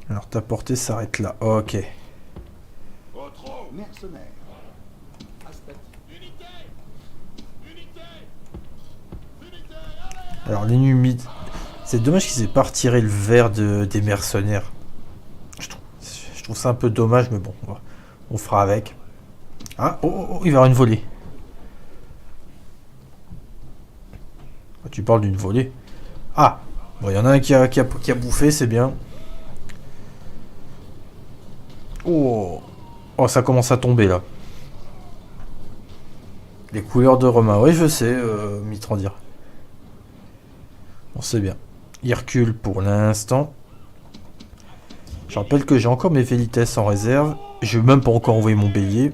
Alors ta portée s'arrête là. Ok. Alors l'ennemi... C'est dommage qu'ils aient pas retiré le vert des mercenaires. Je trouve ça un peu dommage, mais bon, on fera avec. Ah, oh, il va y avoir une volée. Tu parles d'une volée. Ah, bon, il y en a un qui a bouffé, c'est bien. Oh, ça commence à tomber là. Les couleurs de Romain. Oui, je sais, Mitrandir. On sait bien. Il recule pour l'instant. Je rappelle que j'ai encore mes Velites en réserve. Je n'ai même pas encore envoyé mon bélier.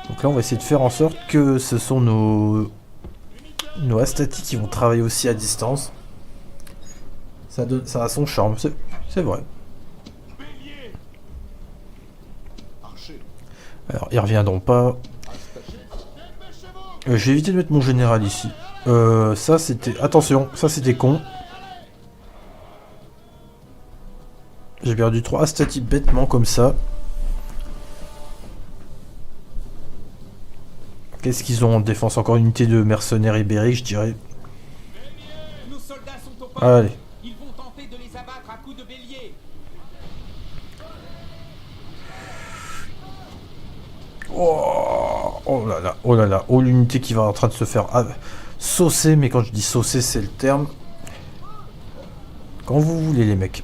Donc là, on va essayer de faire en sorte que ce sont nos Astati qui vont travailler aussi à distance. Ça a son charme, c'est vrai. Alors, ils reviendront pas. Je vais éviter de mettre mon général ici. Ça, c'était... Attention, ça, c'était con. J'ai perdu 3 Astati bêtement comme ça. Qu'est-ce qu'ils ont en défense? Encore une unité de mercenaires ibériques, je dirais. Nos soldats sont au pas. Allez. Ils vont tenter de les abattre à coups de bélier. Oh là là, oh là là. Oh, l'unité qui va en train de se faire saucer, mais quand je dis saucer, c'est le terme. Quand vous voulez, les mecs.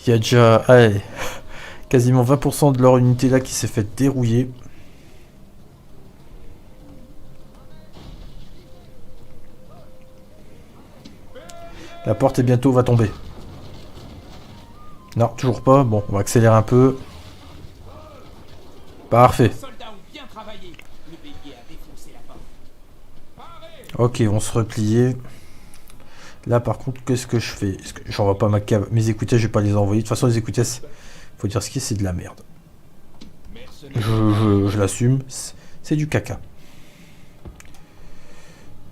Il y a déjà, allez, quasiment 20% de leur unité là qui s'est fait dérouiller. La porte est bientôt va tomber. Non, toujours pas. Bon, on va accélérer un peu. Parfait. Les soldats ont bien travaillé. Le bélier a défoncé la porte. Ok, on se replier. Là, par contre, qu'est-ce que je fais? J'envoie pas mes écouteurs, je vais pas les envoyer. De toute façon, les écouteurs, faut dire ce qui est, c'est de la merde. Je l'assume. C'est du caca.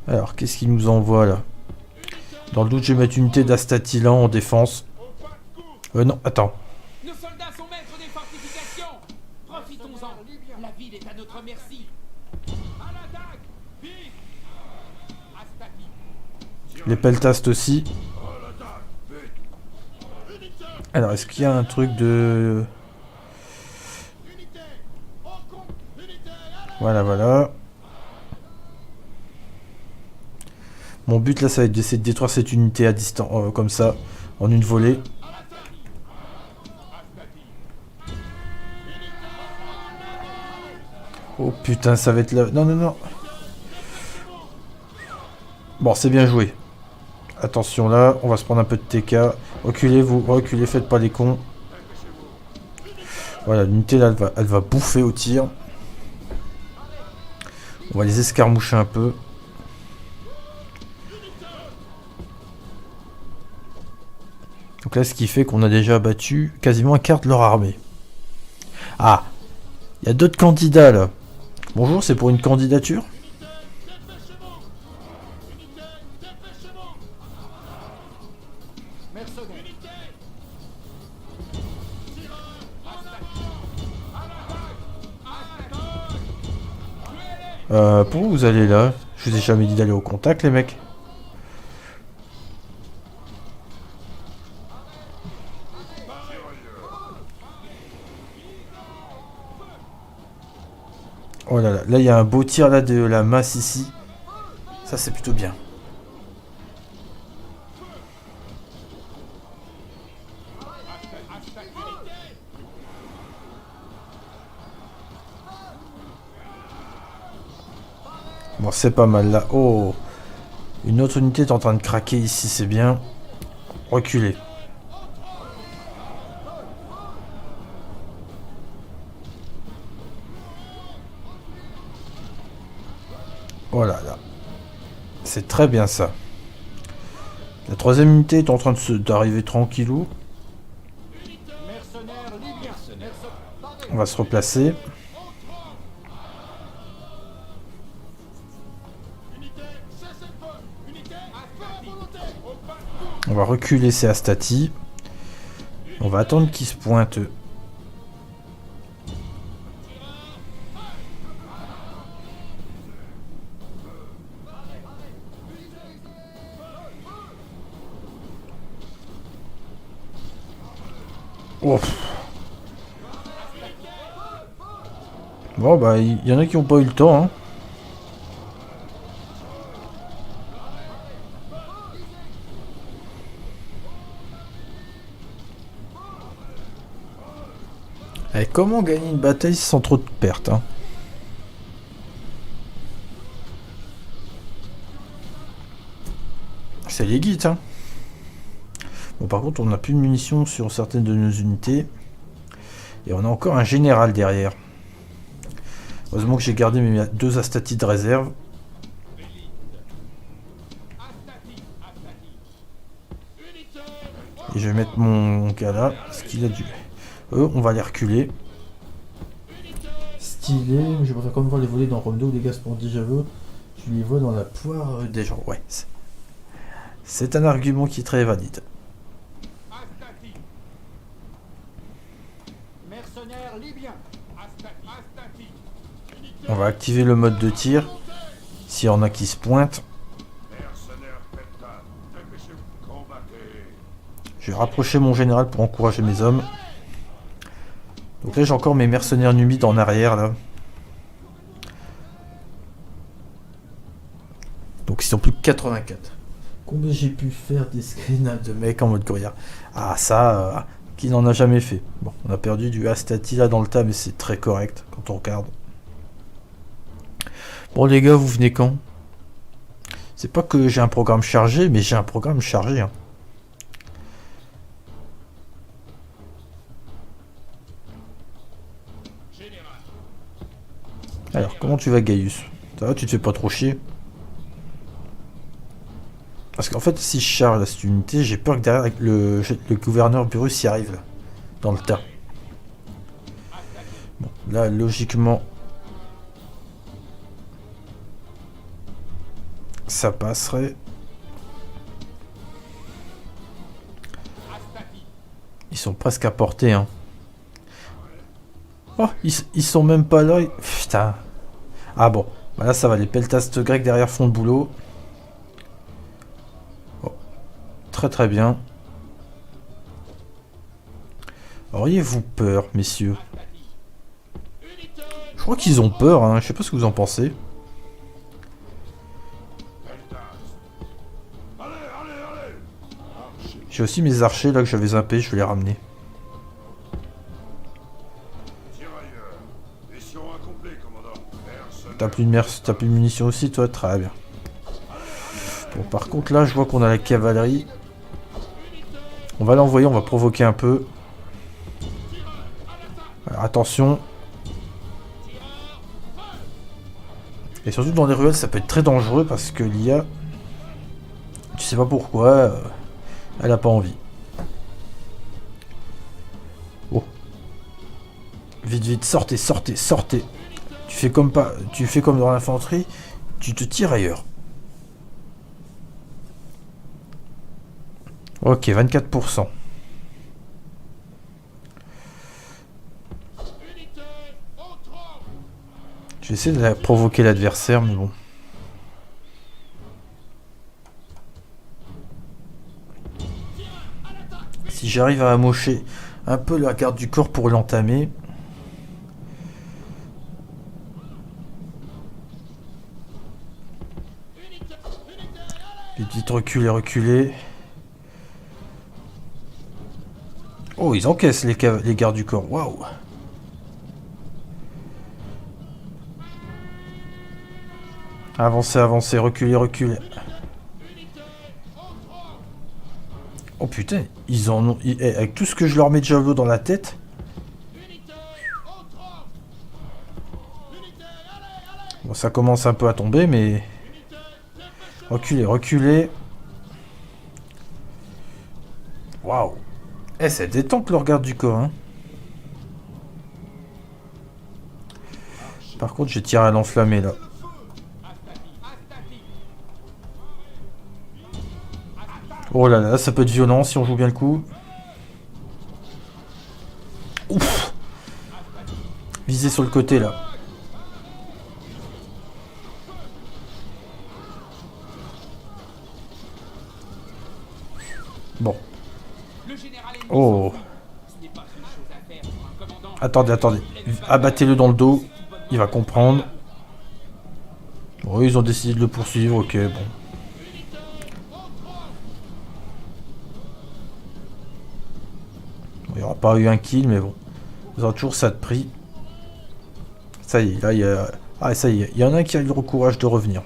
Alors, qu'est-ce qu'il nous envoie là? Dans le doute, je vais mettre une unité d'Astatilan en défense. Non, attends. Nos soldats sont maîtres des fortifications. Profitons-en. La ville est à notre merci. À l'attaque. Vite. Astati. Les peltastes aussi. Alors, est-ce qu'il y a un truc de... Voilà, voilà. Mon but là, ça va être d'essayer de détruire cette unité à distance, comme ça, en une volée. Oh putain, ça va être là. Non, non, non. Bon, c'est bien joué. Attention là, on va se prendre un peu de TK. Reculez, vous, reculez, faites pas les cons. Voilà, l'unité là, elle va bouffer au tir. On va les escarmoucher un peu. Donc là, ce qui fait qu'on a déjà abattu quasiment un quart de leur armée. Ah, il y a d'autres candidats là. Bonjour, c'est pour une candidature? Pourquoi vous allez là? Je vous ai jamais dit d'aller au contact, les mecs. Oh là là, là il y a un beau tir là de la masse ici. Ça c'est plutôt bien. Bon, c'est pas mal là. Oh, une autre unité est en train de craquer ici, c'est bien. Reculez. Oh là là. C'est très bien ça. La troisième unité est en train d'arriver tranquillou. On va se replacer. On va reculer ces Astati. On va attendre qu'ils se pointent. Oh. Bon bah il y en a qui n'ont pas eu le temps hein. Et comment gagner une bataille sans trop de pertes hein? C'est les guides hein. Bon par contre on n'a plus de munitions sur certaines de nos unités. Et on a encore un général derrière. Heureusement que j'ai gardé mes 2 Astati de réserve. Et je vais mettre mon gars là, parce qu'il a dû... Eux, on va les reculer. Stylé, je préfère comme voir les voler dans Rome 2 ou les gars pour déjà vu. Je les vois dans la poire des gens. Ouais. C'est un argument qui est très valide. On va activer le mode de tir. S'il y en a qui se pointent. Je vais rapprocher mon général pour encourager mes hommes. Donc là j'ai encore mes mercenaires numides en arrière là. Donc ils sont plus que 84. Combien j'ai pu faire des screens de mecs en mode courrier? Ah ça, qui n'en a jamais fait. Bon, on a perdu du Astati là dans le tas mais c'est très correct quand on regarde. Bon les gars, vous venez quand? C'est pas que j'ai un programme chargé, mais j'ai un programme chargé hein. Alors, comment tu vas, Gaius? Ça va, tu te fais pas trop chier? Parce qu'en fait, si je charge cette unité, j'ai peur que derrière le gouverneur Burrus y arrive, là, dans le tas. Bon, là, logiquement, ça passerait. Ils sont presque à portée, hein. Oh, ils sont même pas là. Putain. Ah bon. Bah là, ça va. Les peltastes grecs derrière font le boulot. Oh. Très très bien. Auriez-vous peur, messieurs? Je crois qu'ils ont peur, hein. Je sais pas ce que vous en pensez. J'ai aussi mes archers là que j'avais zappés, je vais les ramener. T'as plus de munitions aussi, toi? Très bien. Bon, par contre, là, je vois qu'on a la cavalerie. On va l'envoyer, on va provoquer un peu. Alors, attention. Et surtout dans les ruelles, ça peut être très dangereux parce que l'IA, tu sais pas pourquoi, elle a pas envie. Oh. Vite, vite, sortez, sortez, sortez. Tu fais comme dans l'infanterie, tu te tires ailleurs. Ok, 24%. Je vais essayer de provoquer l'adversaire, mais bon. Si j'arrive à amocher un peu la garde du corps pour l'entamer. Vite, vite, reculer, reculer. Oh, ils encaissent les gardes du corps. Waouh! Avancez, avancez, reculez, reculez. Oh putain, ils en ont... avec tout ce que je leur mets de javelot dans la tête. Bon, ça commence un peu à tomber, mais... Reculez, reculez. Waouh! Eh, ça détend que le regard du corps, hein. Par contre, j'ai tiré à l'enflammé, là. Oh là là, ça peut être violent si on joue bien le coup. Ouf! Visez sur le côté, là. Bon. Oh. Attendez, attendez. Abattez-le dans le dos. Il va comprendre. Bon, ils ont décidé de le poursuivre. Ok, bon. Il n'y aura pas eu un kill, mais bon. Vous aurez toujours ça de prix. Ça y est, là, il y a... Ah, ça y est. Il y en a un qui a eu le courage de revenir.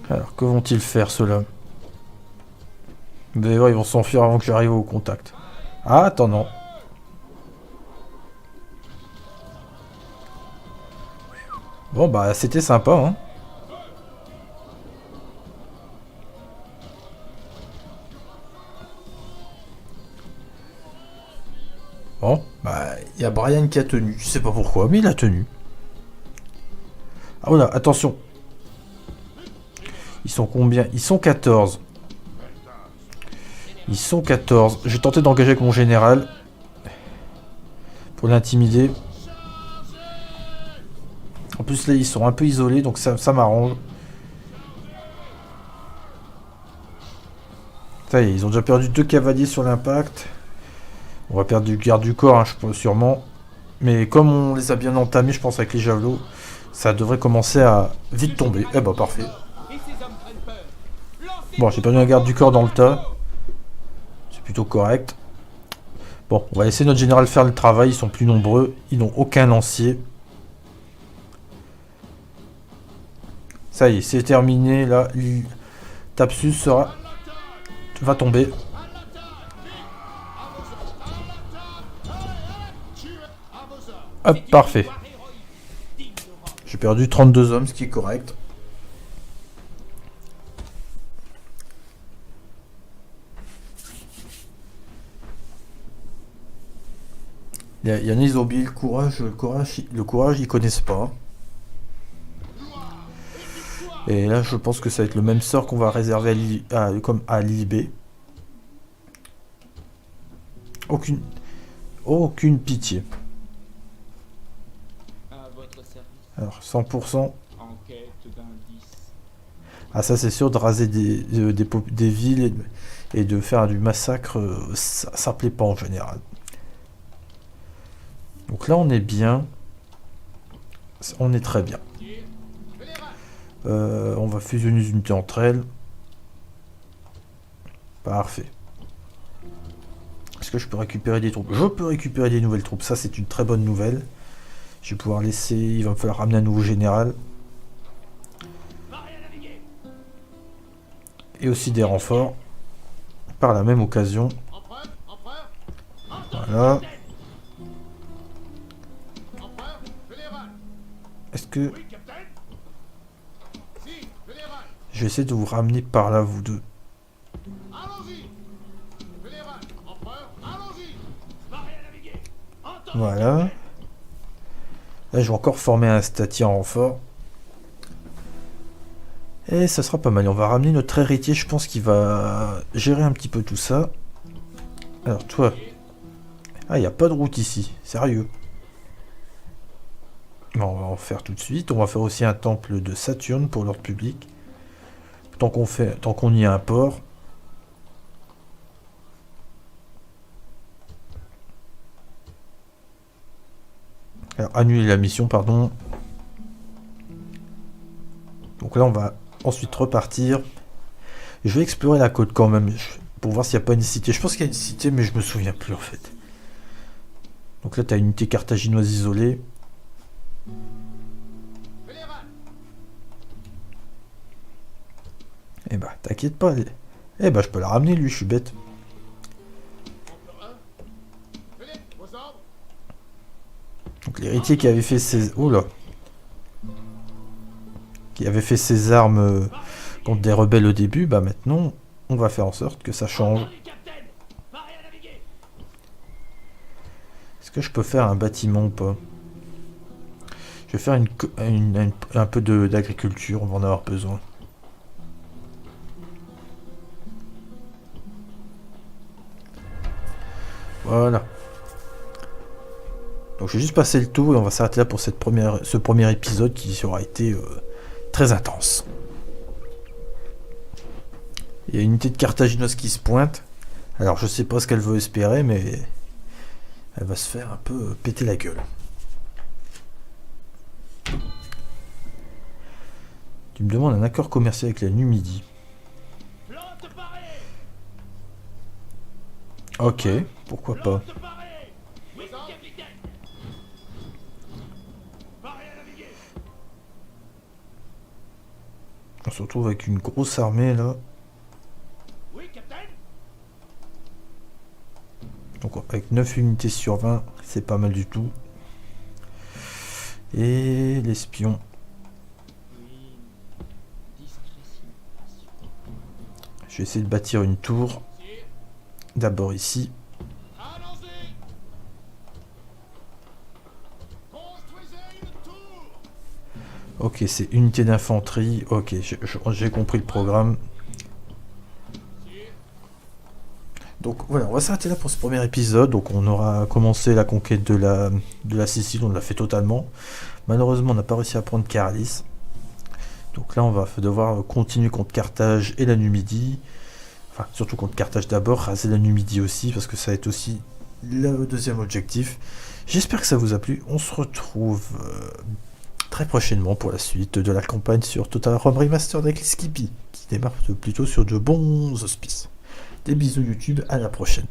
Alors, que vont-ils faire, ceux-là? Vous allez voir, ils vont s'enfuir avant que j'arrive au contact. Ah, attends, non. Bon, bah, c'était sympa, hein. Bon, bah, il y a Brian qui a tenu. Je sais pas pourquoi, mais il a tenu. Ah, voilà, attention. Ils sont combien? Ils sont 14. Ils sont 14. Je vais tenter d'engager avec mon général. Pour l'intimider. En plus, là, ils sont un peu isolés, donc ça m'arrange. Ça y est, ils ont déjà perdu 2 cavaliers sur l'impact. On va perdre du garde du corps, hein, je pense, sûrement. Mais comme on les a bien entamés, je pense, avec les javelots, ça devrait commencer à vite tomber. Eh bah, parfait. Bon, j'ai perdu un garde du corps dans le tas. C'est plutôt correct. Bon, on va laisser notre général faire le travail. Ils sont plus nombreux. Ils n'ont aucun lancier. Ça y est, c'est terminé. Là, Thapsus va tomber. Hop, parfait. J'ai perdu 32 hommes, ce qui est correct. Il y en a, ils ont oublié le courage, ils connaissent pas. Et là, je pense que ça va être le même sort qu'on va réserver comme à Libé. Aucune pitié. À votre service. Alors, 100%. Enquête d'indices. Ah, ça, c'est sûr, de raser des villes et de faire du massacre, ça plaît pas en général. Donc là, on est bien. On est très bien. On va fusionner les unités entre elles. Parfait. Est-ce que je peux récupérer des troupes? Je peux récupérer des nouvelles troupes. Ça, c'est une très bonne nouvelle. Je vais pouvoir laisser... Il va me falloir ramener un nouveau général. Et aussi des renforts. Par la même occasion. Voilà. Est-ce que... Je vais essayer de vous ramener par là, vous deux. Voilà. Là, je vais encore former un stati en renfort. Et ça sera pas mal. On va ramener notre héritier, je pense qu'il va gérer un petit peu tout ça. Alors, toi... Ah, il n'y a pas de route ici. Sérieux. Bon, on va en faire tout de suite. On va faire aussi un temple de Saturne pour l'ordre public. Tant qu'on y a un port. Alors, annuler la mission, pardon. Donc là, on va ensuite repartir. Je vais explorer la côte quand même, pour voir s'il n'y a pas une cité. Je pense qu'il y a une cité, mais je me souviens plus en fait. Donc là, tu as une unité carthaginoise isolée. Eh bah, t'inquiète pas. Eh bah, je peux la ramener, lui, je suis bête. Donc l'héritier qui avait fait ses... Oula. Qui avait fait ses armes contre des rebelles au début, bah maintenant, on va faire en sorte que ça change. Est-ce que je peux faire un bâtiment ou pas? Je vais faire un peu d'agriculture, on va en avoir besoin. Voilà. Donc je vais juste passer le tour et on va s'arrêter là pour ce premier épisode qui aura été très intense. Il y a une unité de carthaginoise qui se pointe. Alors je sais pas ce qu'elle veut espérer, mais elle va se faire un peu péter la gueule. Tu me demandes un accord commercial avec la Numidie. Ok, pourquoi pas. On se retrouve avec une grosse armée là. Donc avec 9 unités sur 20, c'est pas mal du tout. Et l'espion. Je vais essayer de bâtir une tour. D'abord ici. Ok, c'est unité d'infanterie. Ok, j'ai compris le programme. Donc voilà, on va s'arrêter là pour ce premier épisode. Donc on aura commencé la conquête de la Sicile, on l'a fait totalement. Malheureusement, on n'a pas réussi à prendre Caralis. Donc là, on va devoir continuer contre Carthage et la Numidie. Enfin, surtout contre Carthage d'abord, raser la Numidie aussi, parce que ça va être aussi le deuxième objectif. J'espère que ça vous a plu. On se retrouve très prochainement pour la suite de la campagne sur Total War Remastered avec les Skippy, qui démarre plutôt sur de bons auspices. Des bisous YouTube, à la prochaine.